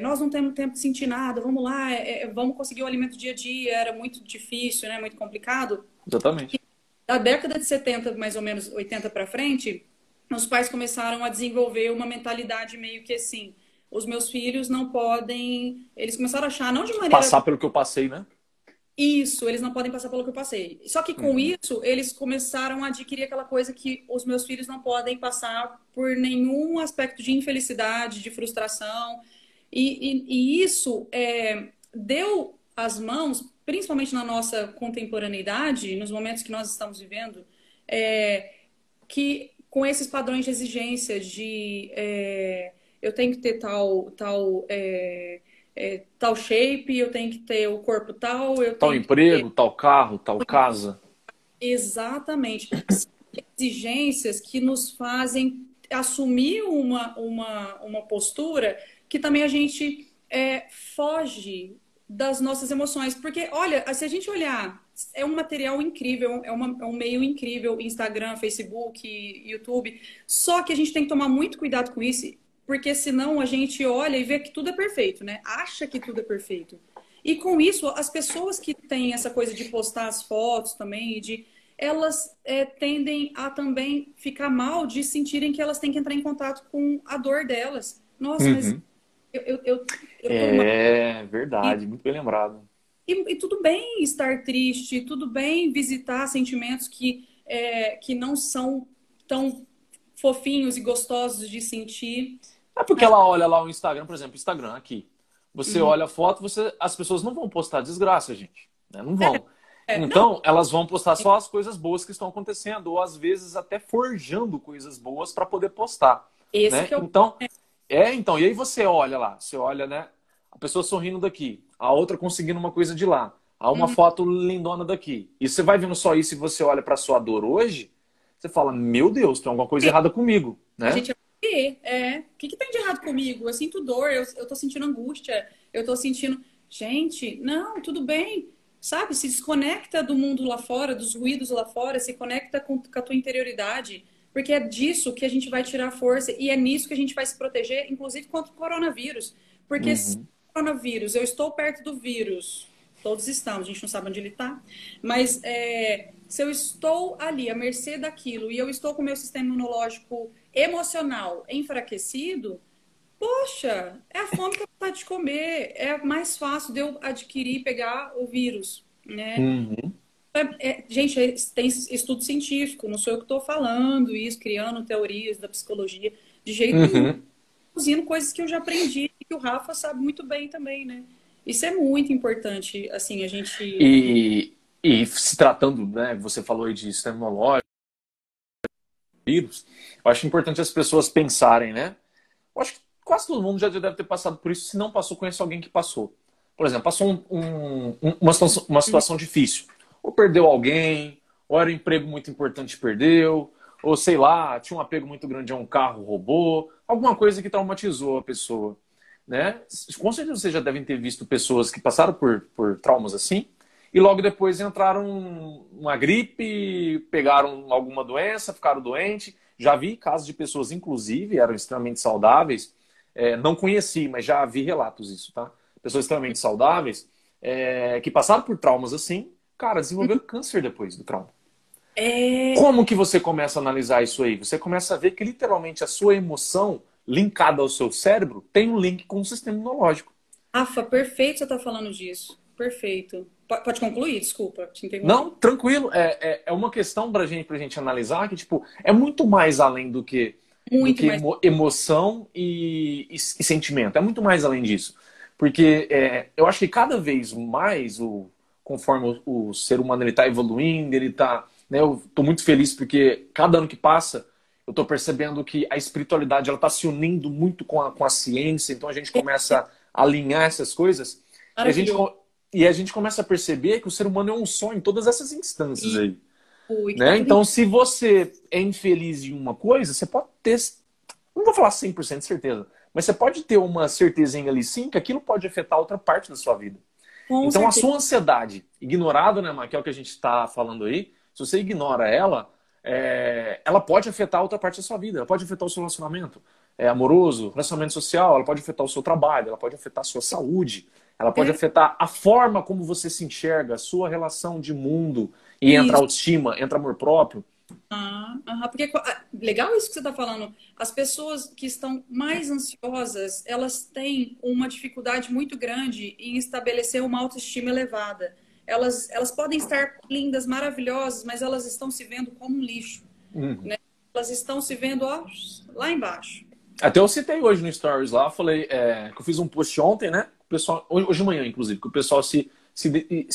nós não temos tempo de sentir nada, vamos lá, vamos conseguir o alimento dia a dia, era muito difícil, né? Muito complicado. Exatamente. Da década de 70, mais ou menos 80 para frente, os pais começaram a desenvolver uma mentalidade meio que assim, os meus filhos não podem. Eles começaram a achar, não de maneira. Passar pelo que eu passei, né? Isso, eles não podem passar pelo que eu passei. Só que com Uhum. isso, eles começaram a adquirir aquela coisa que os meus filhos não podem passar por nenhum aspecto de infelicidade, de frustração. E isso deu as mãos, principalmente na nossa contemporaneidade, nos momentos que nós estamos vivendo, que com esses padrões de exigência de eu tenho que ter tal shape, eu tenho que ter o corpo tal, eu Tal tenho que ter. emprego, tal carro, tal casa. Exatamente. São exigências que nos fazem assumir uma postura que também a gente foge das nossas emoções. Porque, olha, se a gente olhar, é um material incrível, é um meio incrível, Instagram, Facebook, YouTube. Só que a gente tem que tomar muito cuidado com isso, porque senão a gente olha e vê que tudo é perfeito, né? Acha que tudo é perfeito. E com isso, as pessoas que têm essa coisa de postar as fotos também, elas tendem a também ficar mal de sentirem que elas têm que entrar em contato com a dor delas. Nossa, mas Uhum. eu tô mal. É E, verdade, muito bem lembrado. e tudo bem estar triste, tudo bem visitar sentimentos que não são tão fofinhos e gostosos de sentir. É porque Mas, ela olha lá o Instagram, por exemplo, Instagram aqui. Você uhum, olha a foto, as pessoas não vão postar desgraça, gente. Né? Não vão. não, Então, elas vão postar só as coisas boas que estão acontecendo, ou às vezes até forjando coisas boas para poder postar. esse Né? que é o. Então, e aí você olha lá, você olha, né? A pessoa sorrindo daqui, a outra conseguindo uma coisa de lá, há uma Uhum. foto lindona daqui. E você vai vendo só isso e você olha para sua dor hoje, você fala, meu Deus, tem alguma coisa errada comigo, A né? gente o que tem de errado comigo? Eu sinto dor, eu tô sentindo angústia, eu tô sentindo. Gente, não, tudo bem. Sabe? Se desconecta do mundo lá fora, dos ruídos lá fora, se conecta com a tua interioridade. Porque é disso que a gente vai tirar força e é nisso que a gente vai se proteger, inclusive contra o coronavírus. Porque se Uhum. o coronavírus, eu estou perto do vírus, todos estamos, a gente não sabe onde ele está, mas se eu estou ali à mercê daquilo e eu estou com o meu sistema imunológico emocional enfraquecido, poxa, é a fome que eu vontade de comer, é mais fácil de eu adquirir e pegar o vírus, né? Uhum. Gente, tem estudo científico, não sou eu que estou falando isso, criando teorias da psicologia, de jeito nenhum, Uhum. produzindo coisas que eu já aprendi e que o Rafa sabe muito bem também, né? Isso é muito importante, assim, a gente. E se tratando, né, você falou aí de sistema imunológico, vírus, eu acho importante as pessoas pensarem, né? Eu acho que quase todo mundo já deve ter passado por isso, se não passou, conhece alguém que passou. Por exemplo, passou uma situação difícil. Ou perdeu alguém, ou era um emprego muito importante e perdeu, ou sei lá, tinha um apego muito grande a um carro, roubou, alguma coisa que traumatizou a pessoa. Né? Com certeza vocês já devem ter visto pessoas que passaram por traumas assim, e logo depois entraram uma gripe, pegaram alguma doença, ficaram doentes. Já vi casos de pessoas, inclusive, eram extremamente saudáveis. Não conheci, mas já vi relatos disso, tá? Pessoas extremamente saudáveis que passaram por traumas assim, cara, desenvolveram câncer depois do trauma. É, Como que você começa a analisar isso aí? Você começa a ver que literalmente a sua emoção linkada ao seu cérebro tem um link com o sistema imunológico. Rafa, perfeito você estar falando disso. Perfeito. Pode concluir, desculpa, te Não, interrompi. tranquilo. É uma questão pra gente analisar que, tipo, é muito mais além do Muito que mais. emoção e sentimento. É muito mais além disso. Porque eu acho que cada vez mais, conforme o ser humano ele está evoluindo, ele tá, né, eu estou muito feliz porque cada ano que passa, eu estou percebendo que a espiritualidade ela está se unindo muito com a ciência, então a gente começa a alinhar essas coisas. E a gente, Maravilhoso. e a gente começa a perceber que o ser humano é um só em todas essas instâncias E, aí. e que tá Né? tudo em. Então, se você é infeliz em uma coisa, você pode ter, não vou falar 100% de certeza, mas você pode ter uma certezinha ali sim que aquilo pode afetar outra parte da sua vida. Com Então, a certeza. sua ansiedade, ignorada, né, Mar, que é o que a gente está falando aí, se você ignora ela, ela pode afetar outra parte da sua vida. Ela pode afetar o seu relacionamento amoroso, relacionamento social, ela pode afetar o seu trabalho, ela pode afetar a sua saúde, ela pode É afetar a forma como você se enxerga, a sua relação de mundo, e entra isso. autoestima, entra amor próprio. Porque legal isso que você está falando. As pessoas que estão mais ansiosas, elas têm uma dificuldade muito grande em estabelecer uma autoestima elevada. Elas podem estar lindas, maravilhosas, mas elas estão se vendo como um lixo, Uhum. né? Elas estão se vendo, ó, lá embaixo. Até eu citei hoje no Stories lá, falei que eu fiz um post ontem, né? O pessoal, hoje de manhã, inclusive, que o pessoal se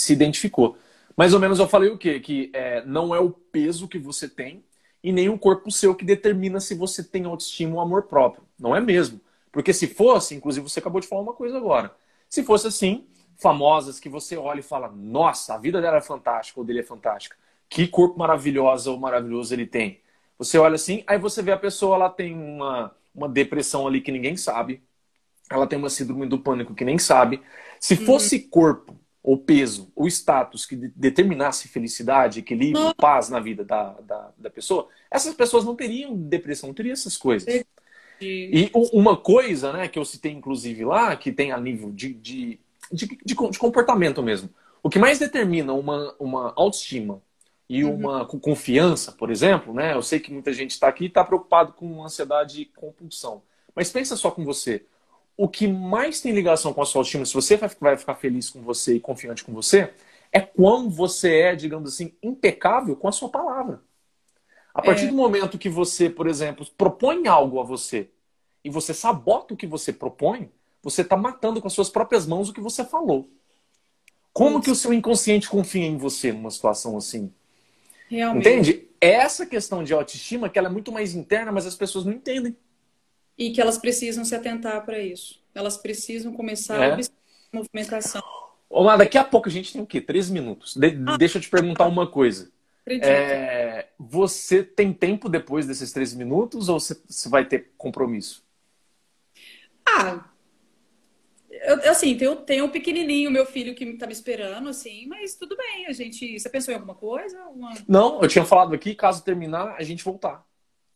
identificou. Mais ou menos eu falei o quê? Que não é o peso que você tem e nem o corpo seu que determina se você tem autoestima ou amor próprio. Não é mesmo. Porque se fosse, inclusive você acabou de falar uma coisa agora. Se fosse assim, famosas que você olha e fala, nossa, a vida dela é fantástica ou dele é fantástica. Que corpo maravilhoso ou maravilhoso ele tem. Você olha assim, aí você vê a pessoa, ela tem uma depressão ali que ninguém sabe. Ela tem uma síndrome do pânico que nem sabe. Se Uhum. fosse corpo, ou peso, ou status que determinasse felicidade, equilíbrio, paz na vida da pessoa, essas pessoas não teriam depressão, não teriam essas coisas. Entendi. E uma coisa, né, que eu citei inclusive lá, que tem a nível de comportamento mesmo. O que mais determina uma autoestima e Uhum. uma confiança, por exemplo, né? Eu sei que muita gente está aqui e está preocupado com ansiedade e compulsão. Mas pensa só com você. O que mais tem ligação com a sua autoestima, se você vai ficar feliz com você e confiante com você, é quão você é, digamos assim, impecável com a sua palavra. A partir É, do momento que você, por exemplo, propõe algo a você e você sabota o que você propõe, você está matando com as suas próprias mãos o que você falou. Como que o putz, seu inconsciente confia em você numa situação assim? realmente. Entende? Essa questão de autoestima, que ela é muito mais interna, mas as pessoas não entendem. E que elas precisam se atentar para isso. Elas precisam começar a É. observar a movimentação. Olá, daqui a pouco a gente tem o quê? 13 minutos. Ah, Deixa eu te perguntar uma coisa. acredito. Você tem tempo depois desses 13 minutos ou você vai ter compromisso? Ah, assim, tenho um pequenininho, meu filho, que tá me esperando, assim, mas tudo bem, a gente... Você pensou em alguma coisa? Não, eu tinha falado aqui, caso terminar, a gente voltar.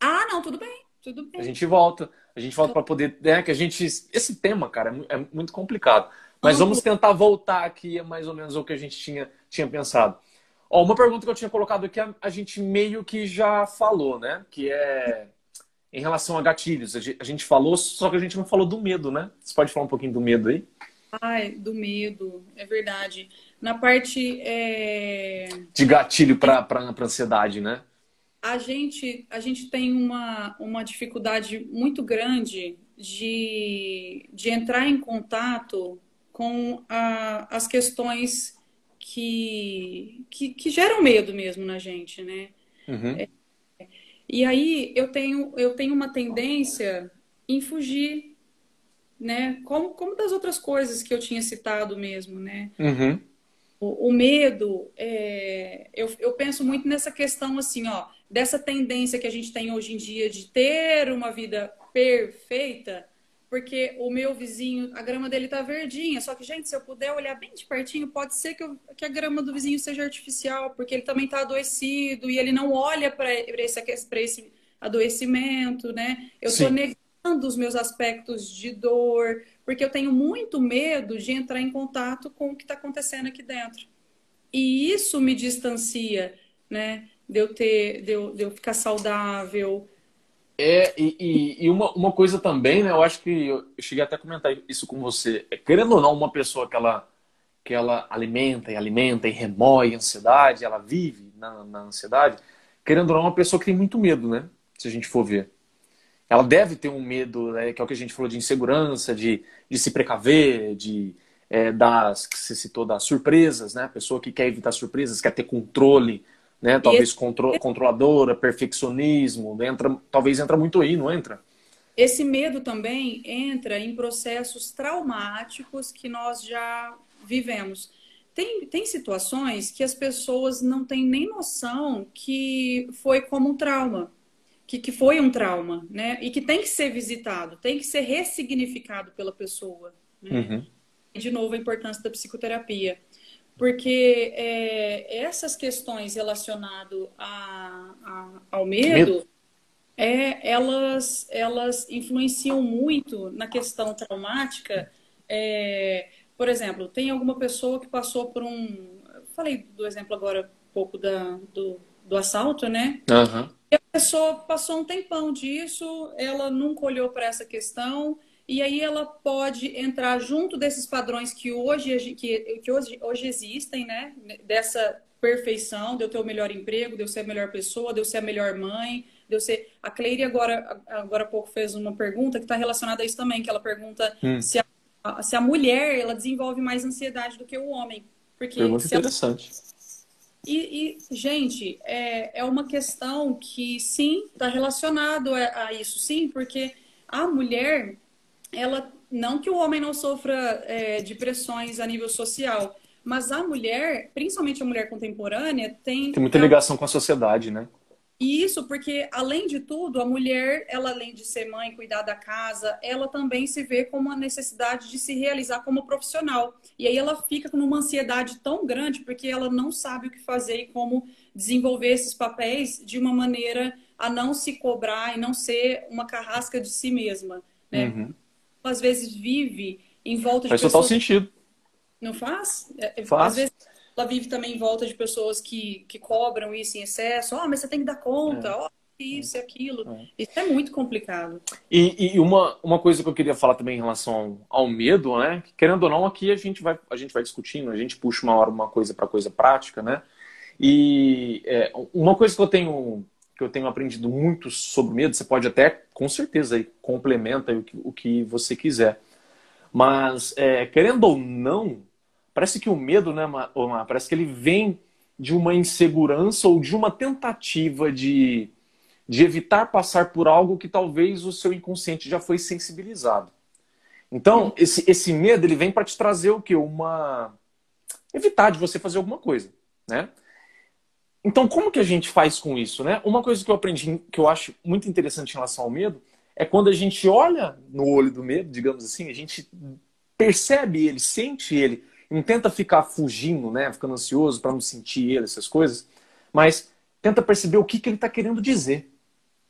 Ah, não, tudo bem, tudo A bem. gente volta. A gente volta para poder. Que a gente. Esse tema, cara, é muito complicado. Mas vamos Amplo. tentar voltar aqui, é mais ou menos o que a gente tinha pensado. Ó, uma pergunta que eu tinha colocado aqui, a gente meio que já falou, né? Que é em relação a gatilhos. A gente falou, só que a gente não falou do medo, né? Você pode falar um pouquinho do medo aí? Ai, do medo, é verdade. Na parte... De gatilho para ansiedade, né? A gente tem uma dificuldade muito grande de entrar em contato com as questões que geram medo mesmo na gente, né? Uhum, E aí eu tenho uma tendência em fugir, né? Como das outras coisas que eu tinha citado mesmo, né? uhum, O medo, eu penso muito nessa questão assim, ó, dessa tendência que a gente tem hoje em dia de ter uma vida perfeita, porque o meu vizinho, a grama dele tá verdinha, só que, gente, se eu puder olhar bem de pertinho, pode ser que a grama do vizinho seja artificial, porque ele também tá adoecido e ele não olha para esse adoecimento, né? Eu tô sim. negando os meus aspectos de dor, porque eu tenho muito medo de entrar em contato com o que está acontecendo aqui dentro. E isso me distancia, né? De eu ficar saudável. E uma coisa também, né? Eu acho que eu cheguei até a comentar isso com você. Querendo ou não, uma pessoa que ela alimenta e alimenta e remói a ansiedade, ela vive na ansiedade, querendo ou não, é uma pessoa que tem muito medo, né? Se a gente for ver. Ela deve ter um medo, né, que é o que a gente falou de insegurança, de se precaver, que você citou, das surpresas, né? A pessoa que quer evitar surpresas, quer ter controle, né? E Talvez controladora, perfeccionismo, talvez entra muito aí, não entra? esse medo também entra em processos traumáticos que nós já vivemos. Tem situações que as pessoas não têm nem noção que foi como um trauma, que foi um trauma, né? E que tem que ser visitado, tem que ser ressignificado pela pessoa, né? Uhum. E, de novo, a importância da psicoterapia. Porque essas questões relacionadas ao Medo? medo, elas influenciam muito na questão traumática. Por exemplo, tem alguma pessoa que passou por um... Falei do exemplo agora um pouco do assalto, né? Aham. E a pessoa passou um tempão disso, ela nunca olhou para essa questão, e aí ela pode entrar junto desses padrões que hoje existem, né? Dessa perfeição, de eu ter o melhor emprego, de eu ser a melhor pessoa, de eu ser a melhor mãe, de eu ser. A Cleire agora há pouco fez uma pergunta que está relacionada a isso também, que ela pergunta Hum, se a mulher ela desenvolve mais ansiedade do que o homem. Porque pergunta se a interessante. gente, é uma questão que sim, está relacionado a isso, sim, porque a mulher, ela, não que o homem não sofra de pressões a nível social, mas a mulher, principalmente a mulher contemporânea, Tem muita ligação com a sociedade, né? e isso porque, além de tudo, a mulher, ela além de ser mãe, cuidar da casa, ela também se vê com uma necessidade de se realizar como profissional. E aí ela fica com uma ansiedade tão grande porque ela não sabe o que fazer e como desenvolver esses papéis de uma maneira a não se cobrar e não ser uma carrasca de si mesma, né? Uhum. Às vezes vive em volta de Faz total pessoas. sentido. Não faz? Às Faz. vezes ela vive também em volta de pessoas que cobram isso em excesso. Oh, mas você tem que dar conta. É, Oh, isso e aquilo. é. Isso é muito complicado. E uma coisa que eu queria falar também em relação ao medo, né? Que, querendo ou não, aqui a gente vai discutindo, a gente puxa uma hora uma coisa para coisa prática, né? E uma coisa que eu tenho aprendido muito sobre medo, você pode até, com certeza, aí, complementa aí o que você quiser. Mas, querendo ou não, parece que o medo, né, parece que ele vem de uma insegurança ou de uma tentativa de evitar passar por algo que talvez o seu inconsciente já foi sensibilizado. Então, Uhum. esse medo, ele vem para te trazer o quê? Evitar de você fazer alguma coisa, né? Então, como que a gente faz com isso, né? Uma coisa que eu aprendi, que eu acho muito interessante em relação ao medo, é quando a gente olha no olho do medo, digamos assim, a gente percebe ele, sente ele, não tenta ficar fugindo, né? Ficando ansioso para não sentir ele, essas coisas, mas tenta perceber o que ele está querendo dizer.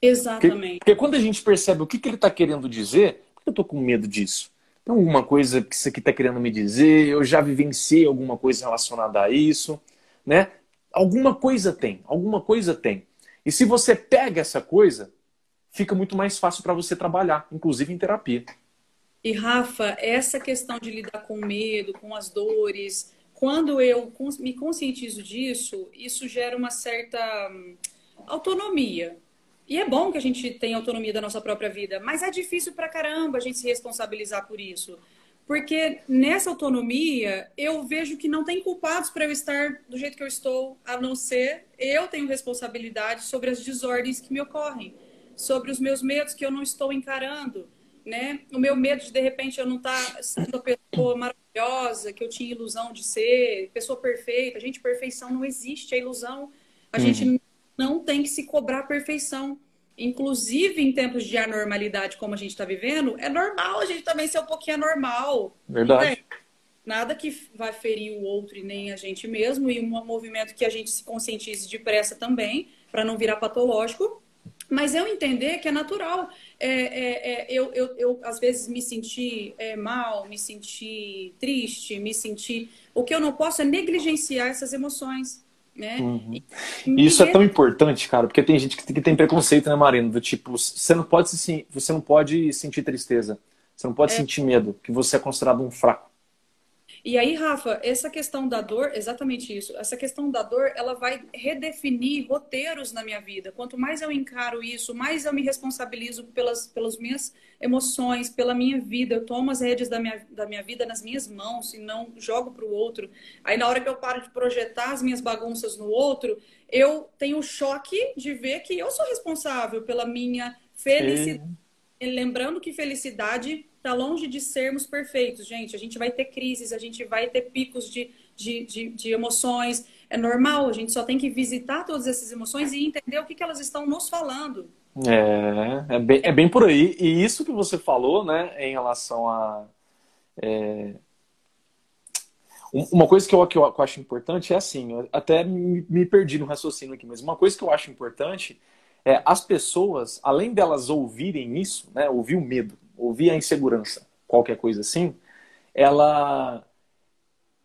Porque, Exatamente. porque quando a gente percebe o que ele está querendo dizer, por que eu estou com medo disso? Tem alguma coisa que isso aqui está querendo me dizer? Eu já vivenciei alguma coisa relacionada a isso, né? Alguma coisa tem, alguma coisa tem. E se você pega essa coisa, fica muito mais fácil para você trabalhar, inclusive em terapia. E Rafa, essa questão de lidar com o medo, com as dores, quando eu me conscientizo disso, isso gera uma certa autonomia. E é bom que a gente tenha autonomia da nossa própria vida, mas é difícil pra caramba a gente se responsabilizar por isso. Porque nessa autonomia, eu vejo que não tem culpados para eu estar do jeito que eu estou, a não ser eu tenho responsabilidade sobre as desordens que me ocorrem, sobre os meus medos que eu não estou encarando, né? O meu medo de repente eu não estar sendo a pessoa maravilhosa que eu tinha ilusão de ser, pessoa perfeita. Gente, perfeição não existe, é ilusão. A Uhum. gente não tem que se cobrar perfeição. Inclusive em tempos de anormalidade como a gente está vivendo, é normal a gente também ser um pouquinho anormal. Não tem Verdade. nada que vai ferir o outro e nem a gente mesmo, e um movimento que a gente se conscientize depressa também, para não virar patológico. Mas eu entender que é natural. Eu, às vezes, me sentir mal, me sentir triste, me sentir. O que eu não posso é negligenciar essas emoções, né? Uhum. E E me isso é tão importante, cara, porque tem gente que tem preconceito, né, Marina? Do tipo, você não pode sentir tristeza, você não pode sentir medo, que você é considerado um fraco. E aí, Rafa, essa questão da dor, exatamente isso. Essa questão da dor, ela vai redefinir roteiros na minha vida. Quanto mais eu encaro isso, mais eu me responsabilizo pelas minhas emoções, pela minha vida. Eu tomo as rédeas da minha vida nas minhas mãos e não jogo para o outro. Aí, na hora que eu paro de projetar as minhas bagunças no outro, eu tenho o choque de ver que eu sou responsável pela minha felicidade. E Lembrando que felicidade está longe de sermos perfeitos, gente. A gente vai ter crises, a gente vai ter picos de emoções. É normal, a gente só tem que visitar todas essas emoções e entender o que elas estão nos falando. é bem por aí. E isso que você falou, né, em relação a. Uma coisa que eu acho importante é assim, eu até me perdi no raciocínio aqui, mas uma coisa que eu acho importante é as pessoas, além delas ouvirem isso, né, ouvir o medo, ouvir a insegurança, qualquer coisa assim, ela,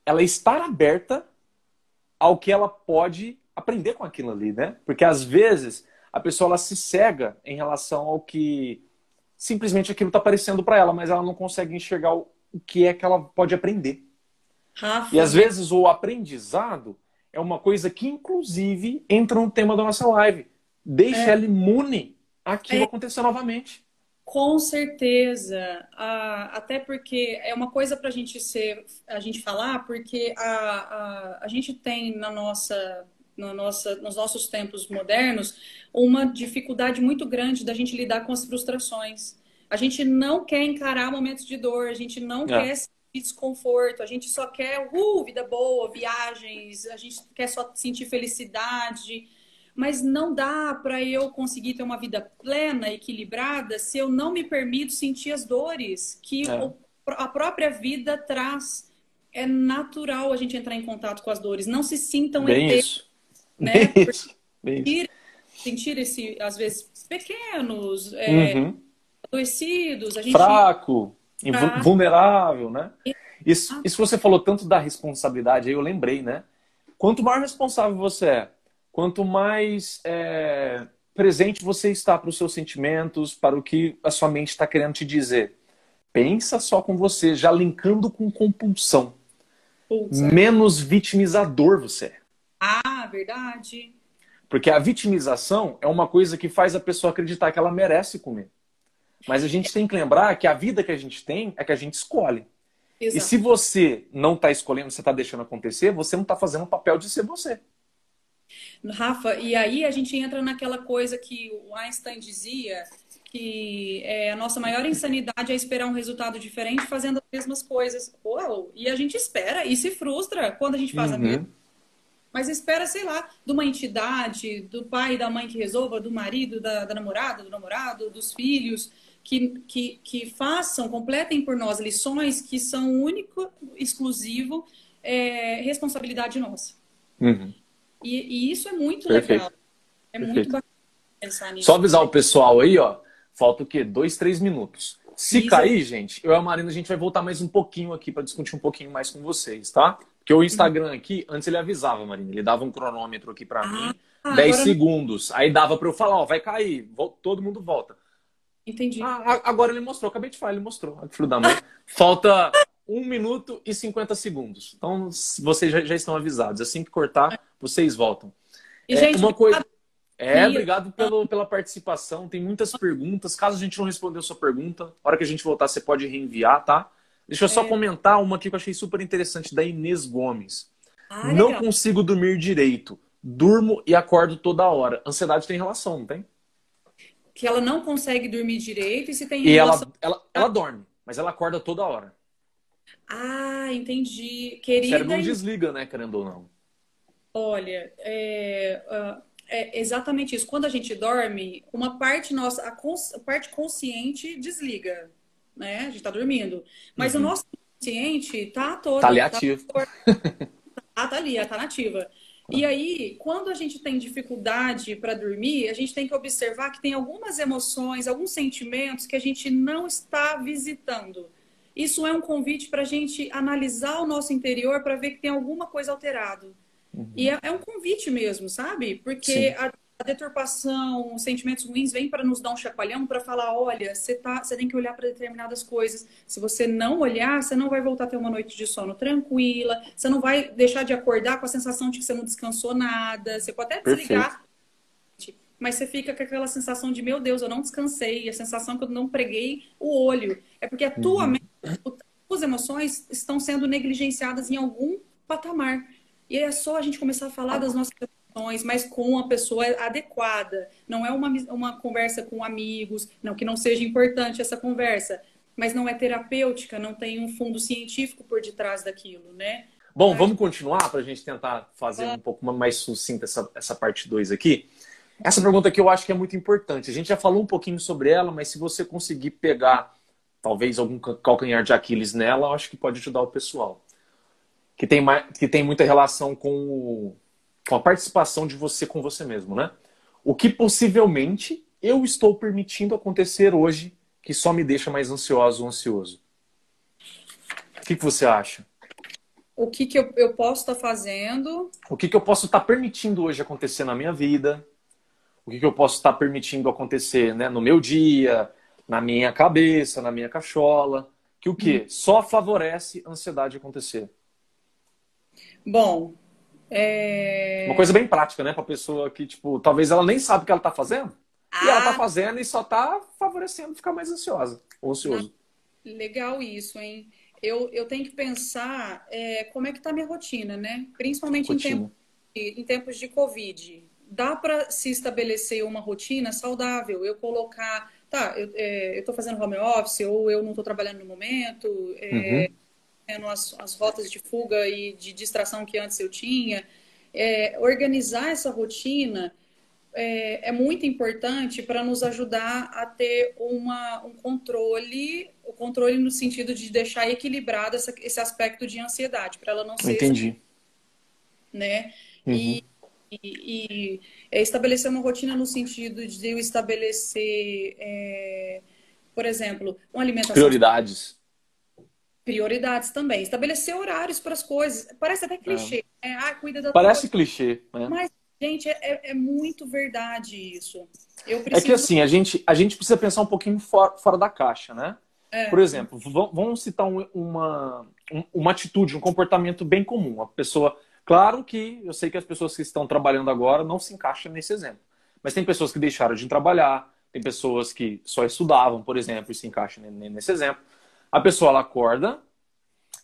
ela estar aberta ao que ela pode aprender com aquilo ali, né? Porque às vezes a pessoa ela se cega em relação ao que simplesmente aquilo está aparecendo para ela, mas ela não consegue enxergar o que é que ela pode aprender. Rafa, E às vezes o aprendizado é uma coisa que, inclusive, entra no tema da nossa live. Deixa ela imune àquilo acontecer novamente. com certeza. Até porque é uma coisa para a gente falar, porque a gente tem nos nossos tempos modernos uma dificuldade muito grande da gente lidar com as frustrações. A gente não quer encarar momentos de dor, a gente não quer sentir desconforto, a gente só quer vida boa, viagens, a gente quer só sentir felicidade. Mas não dá para eu conseguir ter uma vida plena, equilibrada, se eu não me permito sentir as dores que a própria vida traz. É natural a gente entrar em contato com as dores. Não se sintam ETs, né? Bem isso. Sentir esse, às vezes, pequenos, adoecidos, a gente... fraco, vulnerável, né? Isso que você falou tanto da responsabilidade, aí eu lembrei, né? Quanto maior responsável você é, quanto mais presente você está para os seus sentimentos, para o que a sua mente está querendo te dizer. Pensa só com você, já linkando com compulsão. Menos vitimizador você é. Ah, verdade. Porque a vitimização é uma coisa que faz a pessoa acreditar que ela merece comer. Mas a gente tem que lembrar que a vida que a gente tem é que a gente escolhe. Exato. E se você não está escolhendo, você está deixando acontecer, você não está fazendo o papel de ser você. Rafa, e aí a gente entra naquela coisa que o Einstein dizia, que a nossa maior insanidade é esperar um resultado diferente fazendo as mesmas coisas. E a gente espera e se frustra quando a gente faz a mesma. Mas espera, sei lá, de uma entidade, do pai e da mãe que resolva, do marido, da namorada, do namorado, dos filhos, que façam, completem por nós lições que são único, exclusivo, responsabilidade nossa. E isso é muito legal. É muito bacana pensar nisso. Só avisar o pessoal aí, ó. Falta o quê? 2, 3 minutos. Se cair, gente, eu e a Marina, a gente vai voltar mais um pouquinho aqui para discutir um pouquinho mais com vocês, tá? Porque o Instagram aqui, antes ele avisava, Marina. Ele dava um cronômetro aqui para mim, 10 segundos. Aí dava para eu falar, ó, vai cair, todo mundo volta. Entendi. Agora ele mostrou, acabei de falar, ele mostrou. Filho da mãe. Falta 1 minuto e 50 segundos. Então, vocês já estão avisados. Assim que cortar, vocês voltam. E, gente, uma coisa... obrigado pela participação. Tem muitas perguntas. Caso a gente não respondeu a sua pergunta, na hora que a gente voltar, você pode reenviar, tá? Deixa eu só comentar uma aqui que eu achei super interessante, da Inês Gomes. Não consigo dormir direito. Durmo e acordo toda hora. Ansiedade tem relação, não tem? Que ela não consegue dormir direito e se tem relação... ela dorme, mas ela acorda toda hora. Entendi. O cérebro não desliga, né, querendo ou não. Olha, é exatamente isso. Quando a gente dorme, uma parte nossa, a parte consciente desliga, né? A gente está dormindo. Mas o nosso consciente tá todo... Tá ali ativo. Tá ali, tá nativa. E aí, quando a gente tem dificuldade para dormir, a gente tem que observar que tem algumas emoções, alguns sentimentos que a gente não está visitando. Isso é um convite para a gente analisar o nosso interior para ver que tem alguma coisa alterada. E é um convite mesmo, sabe? Porque a deturpação, os sentimentos ruins vêm para nos dar um chacoalhão, para falar, olha, você tem que olhar para determinadas coisas. Se você não olhar, você não vai voltar a ter uma noite de sono tranquila, você não vai deixar de acordar com a sensação de que você não descansou nada, você pode até desligar, mas você fica com aquela sensação de, meu Deus, eu não descansei, a sensação que eu não preguei o olho. É porque a tua mente, as tuas emoções estão sendo negligenciadas em algum patamar. E é só a gente começar a falar das nossas emoções, mas com a pessoa adequada. Não é uma conversa com amigos, não que não seja importante essa conversa, mas não é terapêutica, não tem um fundo científico por detrás daquilo, né? Bom, vamos continuar para a gente tentar fazer um pouco mais sucinta essa parte 2 aqui. Essa pergunta aqui eu acho que é muito importante. A gente já falou um pouquinho sobre ela, mas se você conseguir pegar talvez algum calcanhar de Aquiles nela, eu acho que pode ajudar o pessoal. Que tem muita relação com a participação de você com você mesmo, né? O que possivelmente eu estou permitindo acontecer hoje que só me deixa mais ansioso ou ansioso? O que você acha? O que que eu posso estar fazendo? O que que eu posso estar permitindo hoje acontecer na minha vida? O que que eu posso estar permitindo acontecer, né, no meu dia, na minha cabeça, na minha cachola? Que o quê? Só favorece a ansiedade acontecer. Bom, Uma coisa bem prática, né? Pra pessoa que, tipo, talvez ela nem sabe o que ela tá fazendo. E ela tá ah, fazendo e só tá favorecendo ficar mais ansiosa ou na- ansioso. legal isso, hein? Eu tenho que pensar como é que tá a minha rotina, né? Principalmente Rotina. em tempos de Covid. Dá para se estabelecer uma rotina saudável? Eu colocar, tá, eu estou fazendo home office ou eu não estou trabalhando no momento, Uhum. tendo as rotas de fuga e de distração que antes eu tinha. Organizar essa rotina é muito importante para nos ajudar a ter um controle, o controle no sentido de deixar equilibrado esse aspecto de ansiedade, para ela não Eu ser, entendi. né? Uhum. E estabelecer uma rotina no sentido de eu estabelecer, por exemplo, uma alimentação, Prioridades. prioridades também, estabelecer horários para as coisas. Parece até É. clichê, né? Ah, cuida da tua Parece rotina. clichê, né? Mas, gente, é muito verdade isso. Eu É que preciso. assim, a gente precisa pensar um pouquinho fora da caixa, né? Por É, exemplo, vamos citar uma atitude, um comportamento bem comum. A pessoa, claro que eu sei que as pessoas que estão trabalhando agora não se encaixam nesse exemplo. Mas tem pessoas que deixaram de trabalhar, tem pessoas que só estudavam, por exemplo, e se encaixam nesse exemplo. A pessoa ela acorda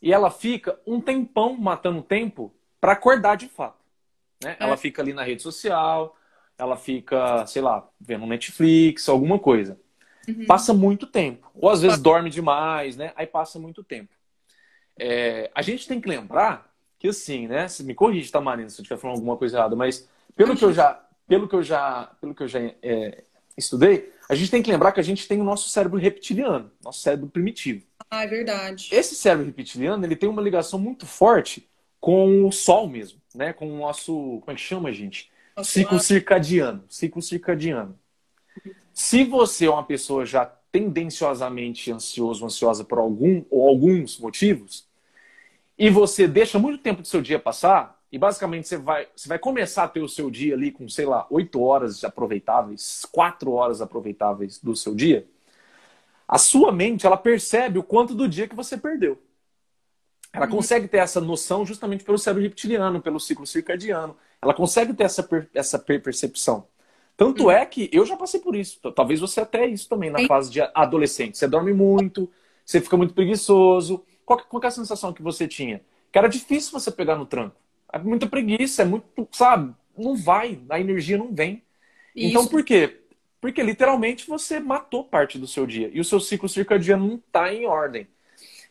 e ela fica um tempão matando tempo para acordar de fato, né? Ela é. fica ali na rede social, ela fica, sei lá, vendo Netflix, alguma coisa. Uhum. Passa muito tempo. Ou às vezes dorme demais, né? Aí passa muito tempo. A gente tem que lembrar que assim, né? Me corrige, tá, Marina, se eu estiver falando alguma coisa errada, mas pelo que eu Imagina. já, estudei, a gente tem que lembrar que a gente tem o nosso cérebro reptiliano, nosso cérebro primitivo. Ah, é verdade. Esse cérebro reptiliano, ele tem uma ligação muito forte com o sol mesmo, né? Com o nosso, como é que chama, gente? Nosso, Ciclo circadiano, ciclo circadiano. Se você é uma pessoa já tendenciosamente ansioso, ansiosa por algum ou alguns motivos, e você deixa muito tempo do seu dia passar, e basicamente você vai começar a ter o seu dia ali com, sei lá, 8 horas aproveitáveis, 4 horas aproveitáveis do seu dia, a sua mente, ela percebe o quanto do dia que você perdeu. Ela uhum. consegue ter essa noção justamente pelo cérebro reptiliano, pelo ciclo circadiano. Ela consegue ter essa percepção. Tanto Uhum. é que eu já passei por isso. Talvez você até isso também na fase de adolescente. Você dorme muito, você fica muito preguiçoso. Qual que é a sensação que você tinha? Que era difícil você pegar no tranco. É muita preguiça, é muito, sabe? Não vai, a energia não vem. Então Isso, por quê? Porque literalmente você matou parte do seu dia. E o seu ciclo circadiano não está em ordem.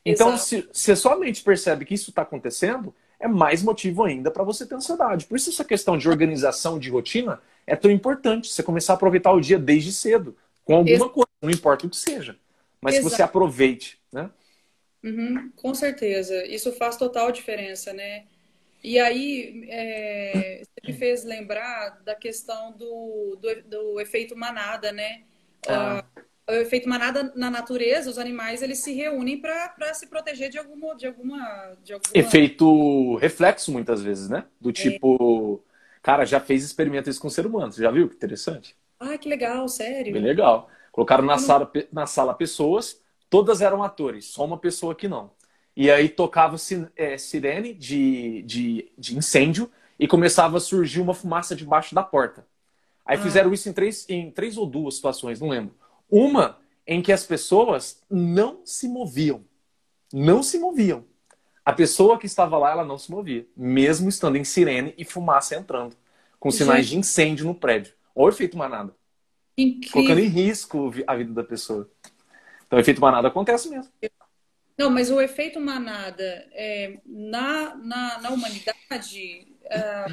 Então, exato. se você somente percebe que isso está acontecendo, é mais motivo ainda para você ter ansiedade. Por isso essa questão de organização de rotina é tão importante. Você começar a aproveitar o dia desde cedo, com Ex- alguma coisa, não importa o que seja. Mas que você Exato. aproveite, né? Uhum. Com certeza. Isso faz total diferença, né? E aí, você me fez lembrar da questão do efeito manada, né? Ah, O efeito manada na natureza, os animais eles se reúnem para se proteger de alguma. efeito reflexo, muitas vezes, né? Do É, tipo, cara, já fez experimento isso com o ser humano. Você já viu? Que interessante. ah, que legal, Bem sério. legal. Colocaram na Eu não. sala, na sala pessoas, todas eram atores, só uma pessoa que não. E aí tocava sirene de incêndio e começava a surgir uma fumaça debaixo da porta. Aí Ah, fizeram isso em três ou duas situações, não lembro. Uma em que as pessoas não se moviam. Não se moviam. A pessoa que estava lá, ela não se movia, mesmo estando em sirene e fumaça entrando, com sinais gente, de incêndio no prédio. Olha o efeito manada, que colocando em incrível. risco a vida da pessoa. Então, o efeito manada acontece mesmo. Não, mas o efeito manada na humanidade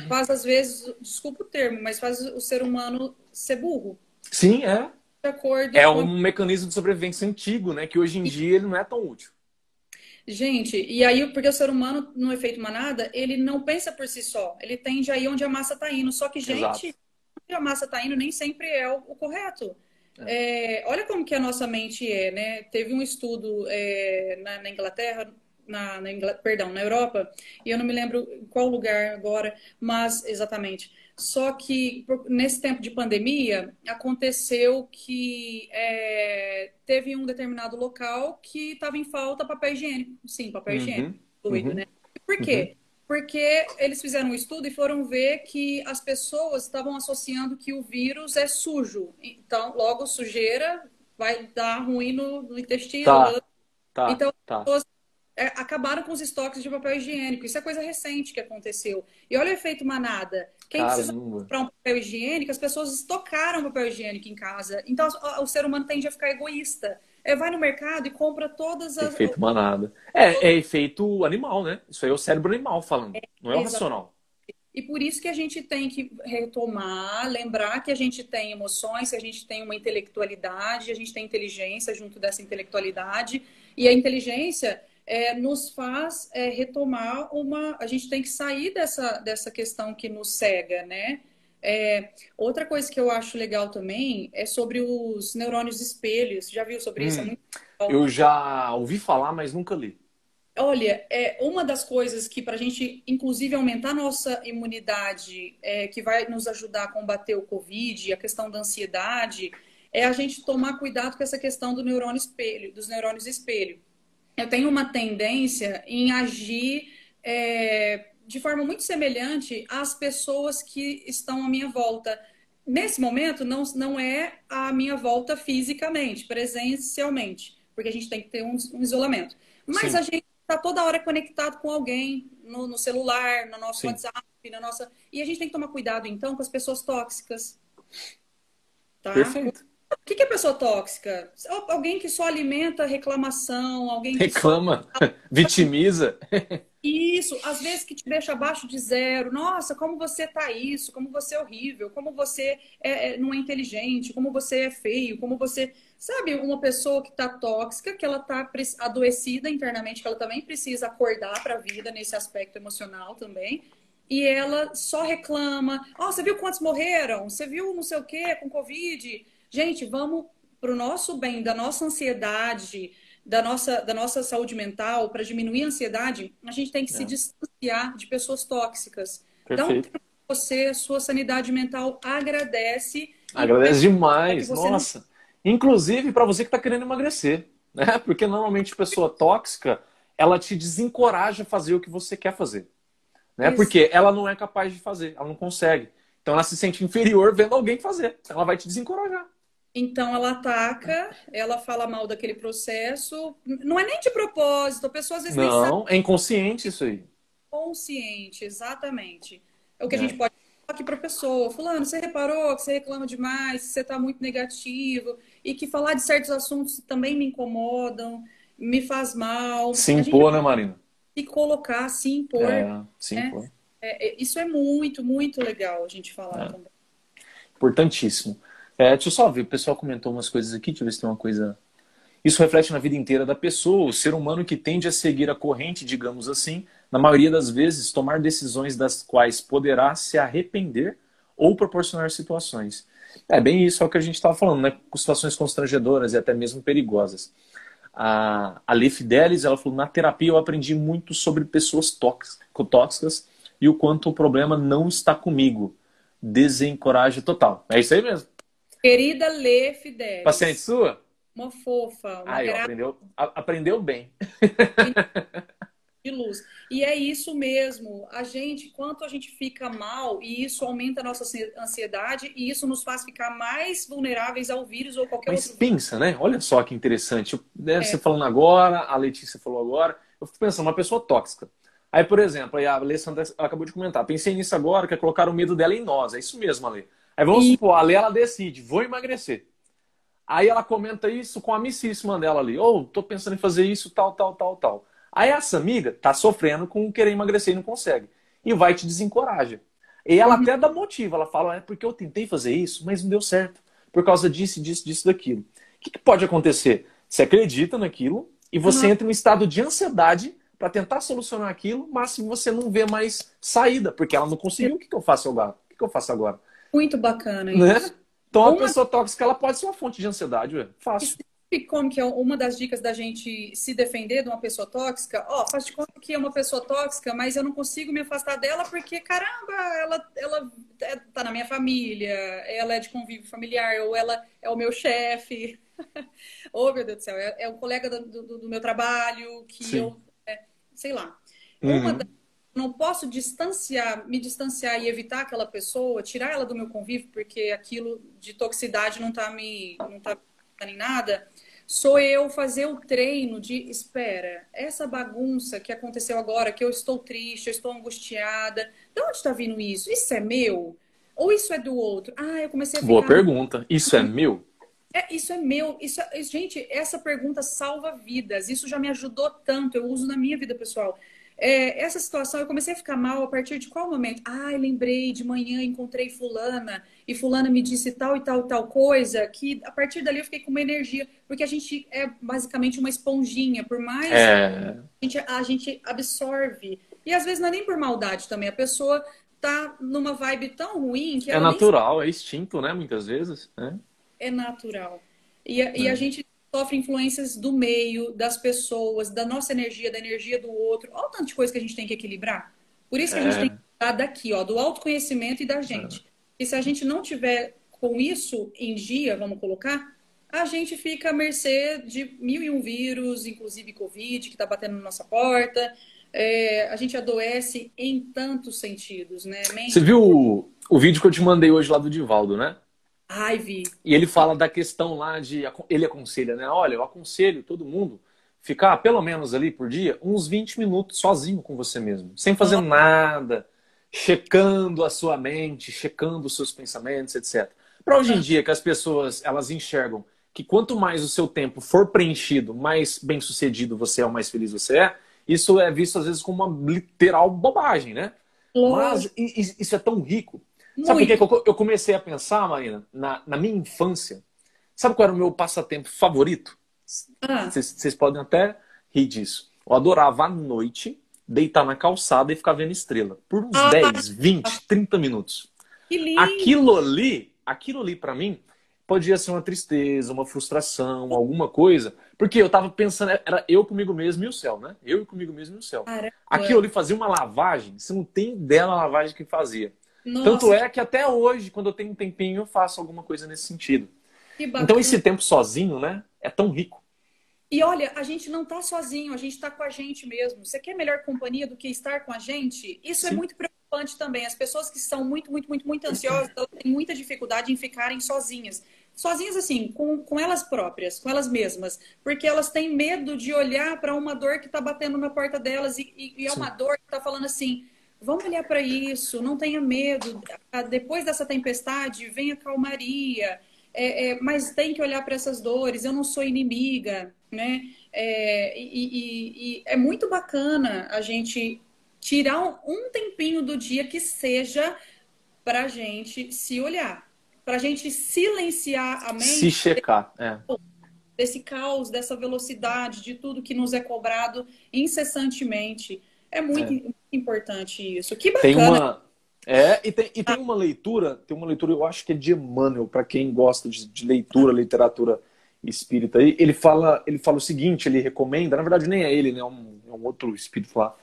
faz às vezes, desculpa o termo, mas faz o ser humano ser burro, Sim, é. de acordo É com a. um mecanismo de sobrevivência antigo, né? Que hoje em dia ele não é tão útil. Gente, e aí, porque o ser humano, no efeito manada, ele não pensa por si só, ele tende a ir onde a massa está indo. Só que, Exato. gente, onde a massa está indo nem sempre é o correto. Olha como que a nossa mente é, né? Teve um estudo na Inglaterra, perdão, na Europa, e eu não me lembro em qual lugar agora, mas exatamente. Só que nesse tempo de pandemia aconteceu que teve um determinado local que estava em falta papel higiênico. Sim, papel higiênico. Uhum, Doido, uhum, né? Por uhum. quê? Porque eles fizeram um estudo e foram ver que as pessoas estavam associando que o vírus é sujo. Então, logo sujeira vai dar ruim no intestino. Tá, tá, Então, tá. acabaram com os estoques de papel higiênico. Isso é coisa recente que aconteceu. E olha o efeito manada. Quem precisa Caramba. comprar um papel higiênico, as pessoas estocaram papel higiênico em casa. Então, o ser humano tende a ficar egoísta. Vai no mercado e compra todas as. Efeito manada. É efeito animal, né? Isso aí é o cérebro animal falando, não é o Exatamente. racional. E por isso que a gente tem que retomar, lembrar que a gente tem emoções, que a gente tem uma intelectualidade, a gente tem inteligência junto dessa intelectualidade. E a inteligência nos faz retomar uma. A gente tem que sair dessa questão que nos cega, né? Outra coisa que eu acho legal também é sobre os neurônios espelhos. Já viu sobre isso? É muito legal. Eu já ouvi falar, mas nunca li. Olha, uma das coisas que para a gente, inclusive, aumentar nossa imunidade, que vai nos ajudar a combater o Covid, a questão da ansiedade, é a gente tomar cuidado com essa questão do neurônio espelho, dos neurônios espelho. Eu tenho uma tendência em agir de forma muito semelhante às pessoas que estão à minha volta. Nesse momento, não é a minha volta fisicamente, presencialmente, porque a gente tem que ter um isolamento. Mas Sim, a gente está toda hora conectado com alguém no celular, no nosso sim. WhatsApp, E a gente tem que tomar cuidado, então, com as pessoas tóxicas, tá? Perfeito. O que é pessoa tóxica? Alguém que só alimenta reclamação, alguém que só. Reclama, vitimiza. Isso, às vezes que te deixa abaixo de zero. Nossa, como você tá isso, como você é horrível, como você não é inteligente, como você é feio, como você. Sabe, uma pessoa que tá tóxica, que ela tá adoecida internamente, que ela também precisa acordar para a vida nesse aspecto emocional também. E ela só reclama. Ó, você viu quantos morreram? Você viu não sei o quê com Covid? Gente, vamos pro nosso bem, da nossa ansiedade, da nossa saúde mental, para diminuir a ansiedade, a gente tem que se É, distanciar de pessoas tóxicas. Dá um perfeito. tempo para você, sua sanidade mental agradece e Agradece para que demais. você não. Nossa. Inclusive para você que está querendo emagrecer, né? Porque normalmente pessoa tóxica, ela te desencoraja a fazer o que você quer fazer, né? Porque ela não é capaz de fazer, ela não consegue. Então ela se sente inferior vendo alguém fazer. Ela vai te desencorajar. Então ela ataca, ela fala mal daquele processo. Não é nem de propósito, a pessoa às vezes nem sabe. Não, é inconsciente isso aí. Consciente, exatamente. É o que a gente É. pode falar aqui para a pessoa. Fulano, você reparou que você reclama demais, que você está muito negativo e que falar de certos assuntos também me incomodam, me faz mal. Se A gente impor, né, Marina? tem que colocar, se impor, Se né? impor. Isso é muito, muito legal a gente falar É. também. Importantíssimo. Deixa eu só ver, o pessoal comentou umas coisas aqui, deixa eu ver se tem uma coisa. Isso reflete na vida inteira da pessoa, o ser humano que tende a seguir a corrente, digamos assim, na maioria das vezes, tomar decisões das quais poderá se arrepender ou proporcionar situações. É bem isso, é o que a gente estava falando, né? Com situações constrangedoras e até mesmo perigosas. A Lê Fidelis, ela falou, na terapia eu aprendi muito sobre pessoas tóxicas e o quanto o problema não está comigo. Desencoraja total. É isso aí mesmo. Querida Lê Paciente Fidelis, sua? uma fofa, uma Aí, ó, graça aprendeu bem. de luz. E é isso mesmo. Quanto a gente fica mal, e isso aumenta a nossa ansiedade, e isso nos faz ficar mais vulneráveis ao vírus ou qualquer Mas outro vírus. pensa, né? Olha só que interessante. Você falando agora, a Letícia falou agora. Eu fico pensando, uma pessoa tóxica. Aí, por exemplo, aí a Alessandra acabou de comentar. Pensei nisso agora, que é colocar o medo dela em nós. É isso mesmo, Ale. Aí vamos supor, a Ale, ela decide, vou emagrecer. Aí ela comenta isso com a amicíssima dela ali. Tô pensando em fazer isso, tal, tal, tal, tal. Aí essa amiga tá sofrendo com querer emagrecer e não consegue. E vai te desencoraja. E ela até dá motivo. Ela fala, porque eu tentei fazer isso, mas não deu certo. Por causa disso, disso, disso, daquilo. O que pode acontecer? Você acredita naquilo e você entra em um estado de ansiedade para tentar solucionar aquilo, mas se você não vê mais saída, porque ela não conseguiu, o que eu faço agora? O que eu faço agora? Muito bacana Né? isso. Então a Uma pessoa tóxica ela pode ser uma fonte de ansiedade, ué. Fácil. como que é uma das dicas da gente se defender de uma pessoa tóxica? Ó, faz de conta que é uma pessoa tóxica, mas eu não consigo me afastar dela porque, caramba, ela tá na minha família, ela é de convívio familiar, ou ela é o meu chefe. Oh, meu Deus do céu, é um colega do meu trabalho que Sim. eu, sei lá. Uhum. Não posso me distanciar e evitar aquela pessoa, tirar ela do meu convívio, porque aquilo de toxicidade não tá em nada. Sou eu fazer o treino de, espera, essa bagunça que aconteceu agora, que eu estou triste, eu estou angustiada, de onde está vindo isso? Isso é meu? Ou isso é do outro? Ah, eu comecei a Boa ficar mal. pergunta. Isso é meu? Isso é meu. Gente, essa pergunta salva vidas. Isso já me ajudou tanto. Eu uso na minha vida pessoal. Essa situação, eu comecei a ficar mal a partir de qual momento? Ah, eu lembrei, de manhã encontrei fulana e fulana me disse tal e tal e tal coisa, que a partir dali eu fiquei com uma energia, porque a gente é basicamente uma esponjinha, por mais É, a gente absorve. E às vezes não é nem por maldade também, a pessoa tá numa vibe tão ruim que é ela nem natural, é instinto, né? Muitas vezes, né? é natural. E a É. gente sofre influências do meio, das pessoas, da nossa energia, da energia do outro. Olha o tanto de coisa que a gente tem que equilibrar. Por isso que a gente tem que É, cuidar daqui, ó, do autoconhecimento e da gente. E se a gente não tiver com isso em dia, vamos colocar, a gente fica à mercê de mil e um vírus, inclusive Covid, que está batendo na nossa porta. A gente adoece em tantos sentidos, né? Você Mente, viu corpo. o vídeo que eu te mandei hoje lá do Divaldo, né? Ai, vi. E ele fala da questão lá de. Ele aconselha, né? Olha, eu aconselho todo mundo ficar pelo menos ali por dia uns 20 minutos sozinho com você mesmo, sem fazer Nossa, nada, checando a sua mente, checando os seus pensamentos, etc. Para hoje em dia que as pessoas elas enxergam que quanto mais o seu tempo for preenchido, mais bem-sucedido você é, ou mais feliz você é, isso é visto às vezes como uma literal bobagem, né? Mas lógico, isso é tão rico. Sabe por que muito. eu comecei a pensar, Marina, na minha infância? Sabe qual era o meu passatempo favorito? Ah, Vocês podem até rir disso. Eu adorava à noite deitar na calçada e ficar vendo estrela. Por uns ah, 10, 20, 30 minutos. que lindo! Aquilo ali para mim, podia ser uma tristeza, uma frustração, alguma coisa. Porque eu tava pensando, era eu comigo mesmo e o céu, né? Eu e comigo mesmo e o céu. Aquilo Caramba! ali fazia uma lavagem, você não tem ideia da lavagem que fazia. Tanto Nossa, é que até hoje, quando eu tenho um tempinho, eu faço alguma coisa nesse sentido. que Então bacana. esse tempo sozinho, né, é tão rico. E olha, a gente não tá sozinho, a gente tá com a gente mesmo. Você quer melhor companhia do que estar com a gente? Isso é Sim, muito preocupante também. As pessoas que são muito, muito, muito, muito ansiosas, elas têm muita dificuldade em ficarem sozinhas. Sozinhas, assim, com elas próprias, com elas mesmas. Porque elas têm medo de olhar para uma dor que está batendo na porta delas e é uma sim, dor que está falando assim: vamos olhar para isso, não tenha medo. Depois dessa tempestade, vem a calmaria. Mas tem que olhar para essas dores. Eu não sou inimiga, né? E é muito bacana a gente tirar um tempinho do dia que seja para a gente se olhar, para a gente silenciar a se mente checar. É, desse caos, dessa velocidade, de tudo que nos é cobrado incessantemente. É muito é. importante isso. Que Tem bacana. uma. E tem tem uma leitura, eu acho que é de Emmanuel, para quem gosta de leitura, literatura espírita. Ele fala o seguinte, ele recomenda, na verdade nem é ele, né? É um outro espírito lá.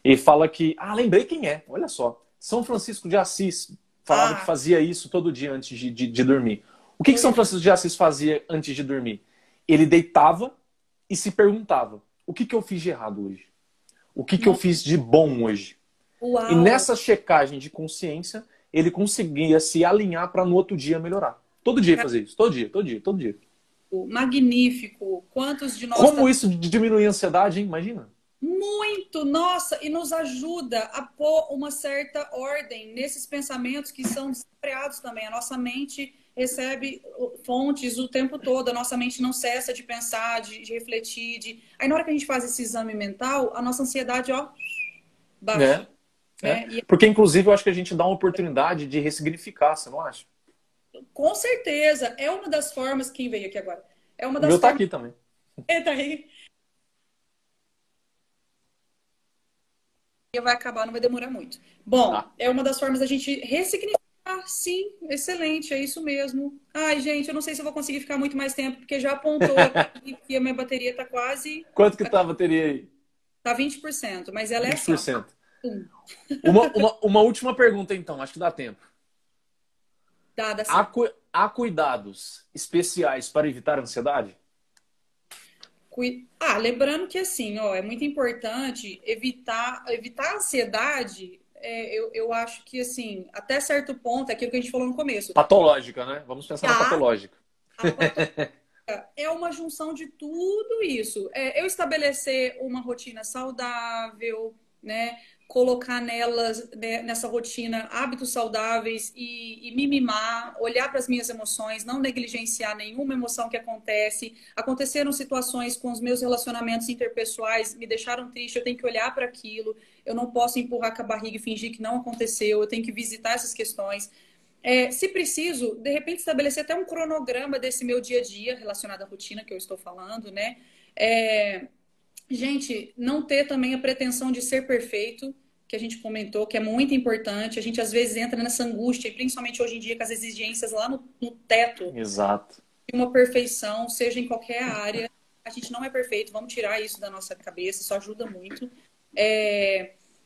Ele fala que. Ah, lembrei quem é, olha só. São Francisco de Assis falava que Ah, fazia isso todo dia antes de dormir. O que São todo dia. Francisco de Assis fazia antes de dormir? Ele deitava e se perguntava: o que eu fiz de errado hoje? O que eu Não, fiz de bom hoje? E uau, nessa checagem de consciência, ele conseguia se alinhar para no outro dia melhorar. Todo dia fazer isso. Todo dia, todo dia, todo dia. magnífico. Quantos de nós Como isso diminui a ansiedade, hein? Imagina. muito, nossa, e nos ajuda a pôr uma certa ordem nesses pensamentos que são desenfreados também. A nossa mente recebe fontes o tempo todo, a nossa mente não cessa de pensar, de refletir. Aí na hora que a gente faz esse exame mental, a nossa ansiedade, ó, baixa, É, é. né? E Porque, inclusive, eu acho que a gente dá uma oportunidade de ressignificar, você não acha? com certeza é uma das formas, quem veio aqui agora? É uma O meu das tá formas. aqui também. Eita, aí vai acabar, não vai demorar muito. Bom, Tá. é uma das formas da gente ressignificar Ah, sim, excelente, é isso mesmo. Ai, gente, eu não sei se eu vou conseguir ficar muito mais tempo, porque já apontou aqui que a minha bateria tá quase. Quanto que tá a bateria aí? Tá 20%, mas ela é vinte assim, por ó. cento. Pum, Uma última pergunta, então. Acho que dá tempo. dada Há, assim. há cuidados especiais para evitar a ansiedade? Ah, lembrando que assim, ó, é muito importante evitar a ansiedade. Eu acho que assim, até certo ponto, é aquilo que a gente falou no começo. Patológica, né? Vamos pensar na A, patológica. a é uma junção de tudo isso. Eu estabelecer uma rotina saudável, né? Colocar nelas, né, nessa rotina, hábitos saudáveis e me mimar, olhar para as minhas emoções, não negligenciar nenhuma emoção que acontece. Aconteceram situações com os meus relacionamentos interpessoais, me deixaram triste, eu tenho que olhar para aquilo, eu não posso empurrar com a barriga e fingir que não aconteceu, eu tenho que visitar essas questões. Se preciso, de repente estabelecer até um cronograma desse meu dia a dia relacionado à rotina que eu estou falando, né? É, gente, não ter também a pretensão de ser perfeito, que a gente comentou, que é muito importante. A gente às vezes entra nessa angústia, e principalmente hoje em dia com as exigências lá no teto Exato. de uma perfeição, seja em qualquer área. A gente não é perfeito, vamos tirar isso da nossa cabeça, isso ajuda muito.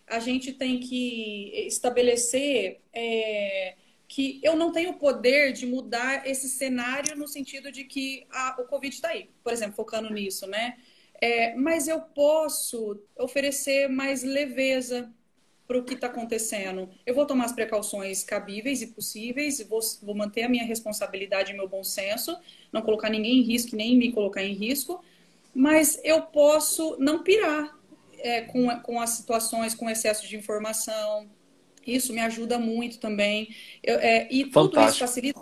A gente tem que estabelecer que eu não tenho o poder de mudar esse cenário no sentido de que o Covid está aí, por exemplo, focando nisso, né? Mas eu posso oferecer mais leveza para o que está acontecendo. Eu vou tomar as precauções cabíveis e possíveis, vou manter a minha responsabilidade e meu bom senso, não colocar ninguém em risco, nem me colocar em risco, mas eu posso não pirar com as situações, com excesso de informação. Isso me ajuda muito também. E tudo isso Fantástico. facilita.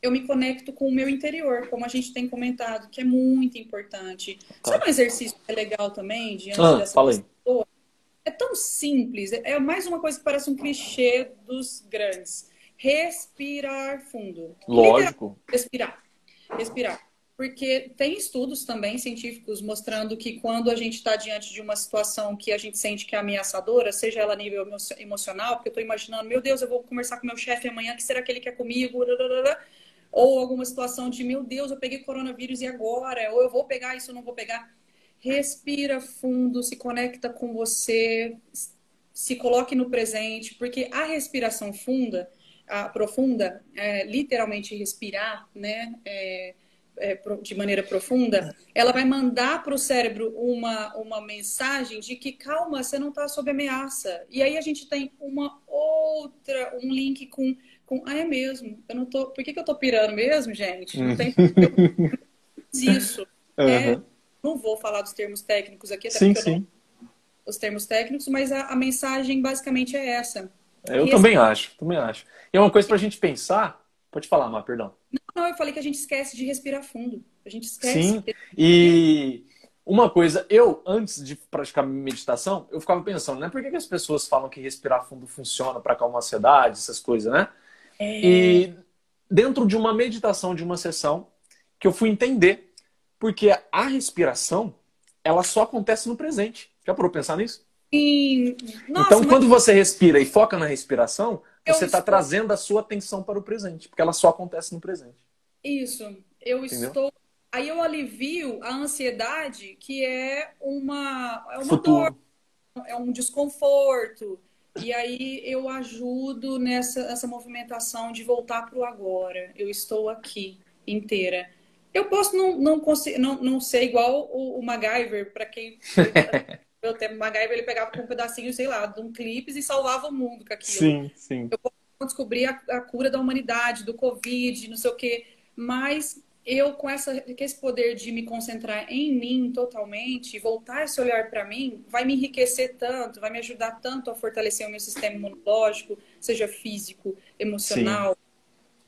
Eu me conecto com o meu interior, como a gente tem comentado, que é muito importante. Sabe um Fantástico. exercício que é legal também, diante dessa Fala aí. questão? É tão simples, é mais uma coisa que parece um clichê dos grandes. Respirar fundo. Literalmente, Lógico. respirar. Respirar. Porque tem estudos também científicos mostrando que quando a gente está diante de uma situação que a gente sente que é ameaçadora, seja ela a nível emocional, porque eu estou imaginando, meu Deus, eu vou conversar com meu chefe amanhã, o que será que ele quer comigo? Ou alguma situação de, meu Deus, eu peguei coronavírus e agora? Ou eu vou pegar isso, ou não vou pegar? Respira fundo, se conecta com você, se coloque no presente, porque a respiração profunda, literalmente respirar, né, de maneira profunda, ela vai mandar para o cérebro uma mensagem de que, calma, você não está sob ameaça. E aí a gente tem um link com é mesmo, eu não tô, por que eu tô pirando mesmo, gente? Não tem isso, né? Uhum. Não vou falar dos termos técnicos aqui, até Sim, porque eu não sim. os termos técnicos, mas a mensagem basicamente é essa. Eu também acho, também acho. E é uma coisa pra gente pensar. Pode falar, Má, perdão. Não, eu falei que a gente esquece de respirar fundo. A gente esquece. Sim. E uma coisa, eu, antes de praticar meditação, eu ficava pensando, né? Por que as pessoas falam que respirar fundo funciona para acalmar a ansiedade, essas coisas, né? E dentro de uma meditação, de uma sessão, que eu fui entender, porque a respiração, ela só acontece no presente. Já parou pra pensar nisso? Nossa, Então, mas quando você respira e foca na respiração, eu você está estou. trazendo a sua atenção para o presente, porque ela só acontece no presente. Isso, eu Entendeu? estou. Aí eu alivio a ansiedade, que é uma dor, Futuro. é um desconforto. E aí eu ajudo nessa movimentação de voltar para o agora. Eu estou aqui inteira. Eu posso não ser igual o MacGyver, para quem pelo tempo MacGyver, ele pegava com um pedacinho, sei lá, de um clipe e salvava o mundo com aquilo. Sim, sim. Eu posso descobrir a cura da humanidade, do Covid, não sei o quê, mas eu com esse poder de me concentrar em mim totalmente, voltar esse olhar para mim, vai me enriquecer tanto, vai me ajudar tanto a fortalecer o meu sistema imunológico, seja físico, Sim. emocional,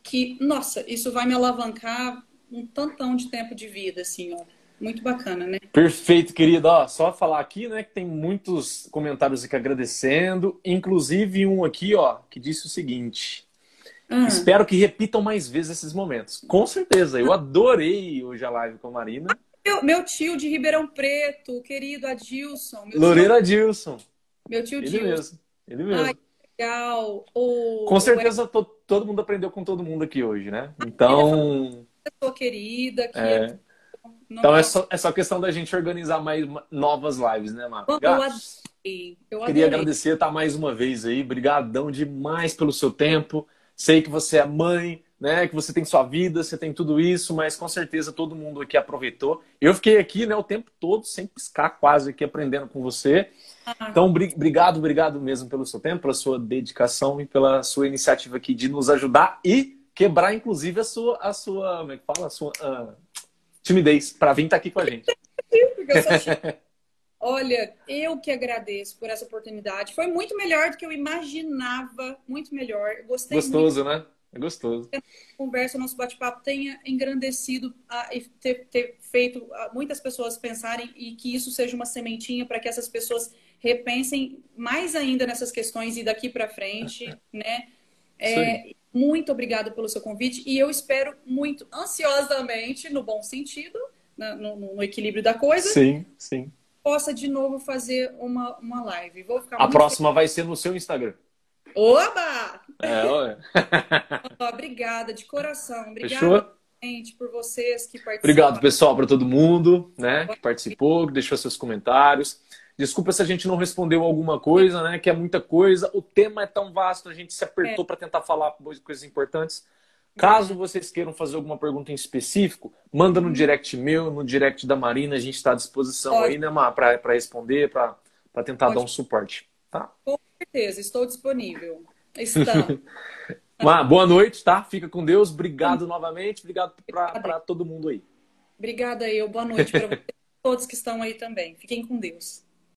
que, nossa, isso vai me alavancar um tantão de tempo de vida, assim, ó. Muito bacana, né? Perfeito, querido. Ó, só falar aqui, né, que tem muitos comentários aqui agradecendo, inclusive um aqui, ó, que disse o seguinte: Ah, espero que repitam mais vezes esses momentos. Com certeza, eu adorei hoje a live com a Marina. meu tio de Ribeirão Preto, querido Adilson, Loureiro Adilson. meu tio Ele Dilson. mesmo. Ele Ai, mesmo. que legal. Com certeza, todo mundo aprendeu com todo mundo aqui hoje, né? Então... Pessoa querida, que Então é só questão da gente organizar mais novas lives, né, Marcos? Eu adorei. Queria agradecer, tá, mais uma vez aí. Brigadão demais pelo seu tempo. Sei que você é mãe, né? Que você tem sua vida, você tem tudo isso, mas com certeza todo mundo aqui aproveitou. Eu fiquei aqui, né, o tempo todo, sem piscar, quase aqui aprendendo com você. Então, obrigado mesmo pelo seu tempo, pela sua dedicação e pela sua iniciativa aqui de nos ajudar e quebrar, inclusive, a sua como é que fala? A sua timidez para vir estar aqui com a gente. Olha, eu que agradeço por essa oportunidade. Foi muito melhor do que eu imaginava, muito melhor. Gostei gostoso, muito. Né? É gostoso. A conversa, nosso bate-papo tenha engrandecido e ter feito muitas pessoas pensarem e que isso seja uma sementinha para que essas pessoas repensem mais ainda nessas questões e daqui para frente, né? Muito obrigada pelo seu convite e eu espero muito ansiosamente, no bom sentido, no equilíbrio da coisa. Sim. Possa de novo fazer uma live. Vou ficar a próxima vai ser no seu Instagram. Oba! Olha. Obrigada, de coração. Obrigada, Fechou? gente, por vocês que participaram. Obrigado, pessoal, para todo mundo, né, que participou, que deixou seus comentários. Desculpa se a gente não respondeu alguma coisa, né, que é muita coisa. O tema é tão vasto, a gente se apertou para tentar falar coisas importantes. Caso vocês queiram fazer alguma pergunta em específico, manda no direct meu, no direct da Marina, a gente está à disposição aí, né, Mar, para responder, para tentar dar um suporte. Tá? Com certeza, estou disponível. Estamos. Mar, boa noite, tá? Fica com Deus. Obrigado novamente. Obrigado para todo mundo aí. Obrigada, boa noite para todos que estão aí também. Fiquem com Deus.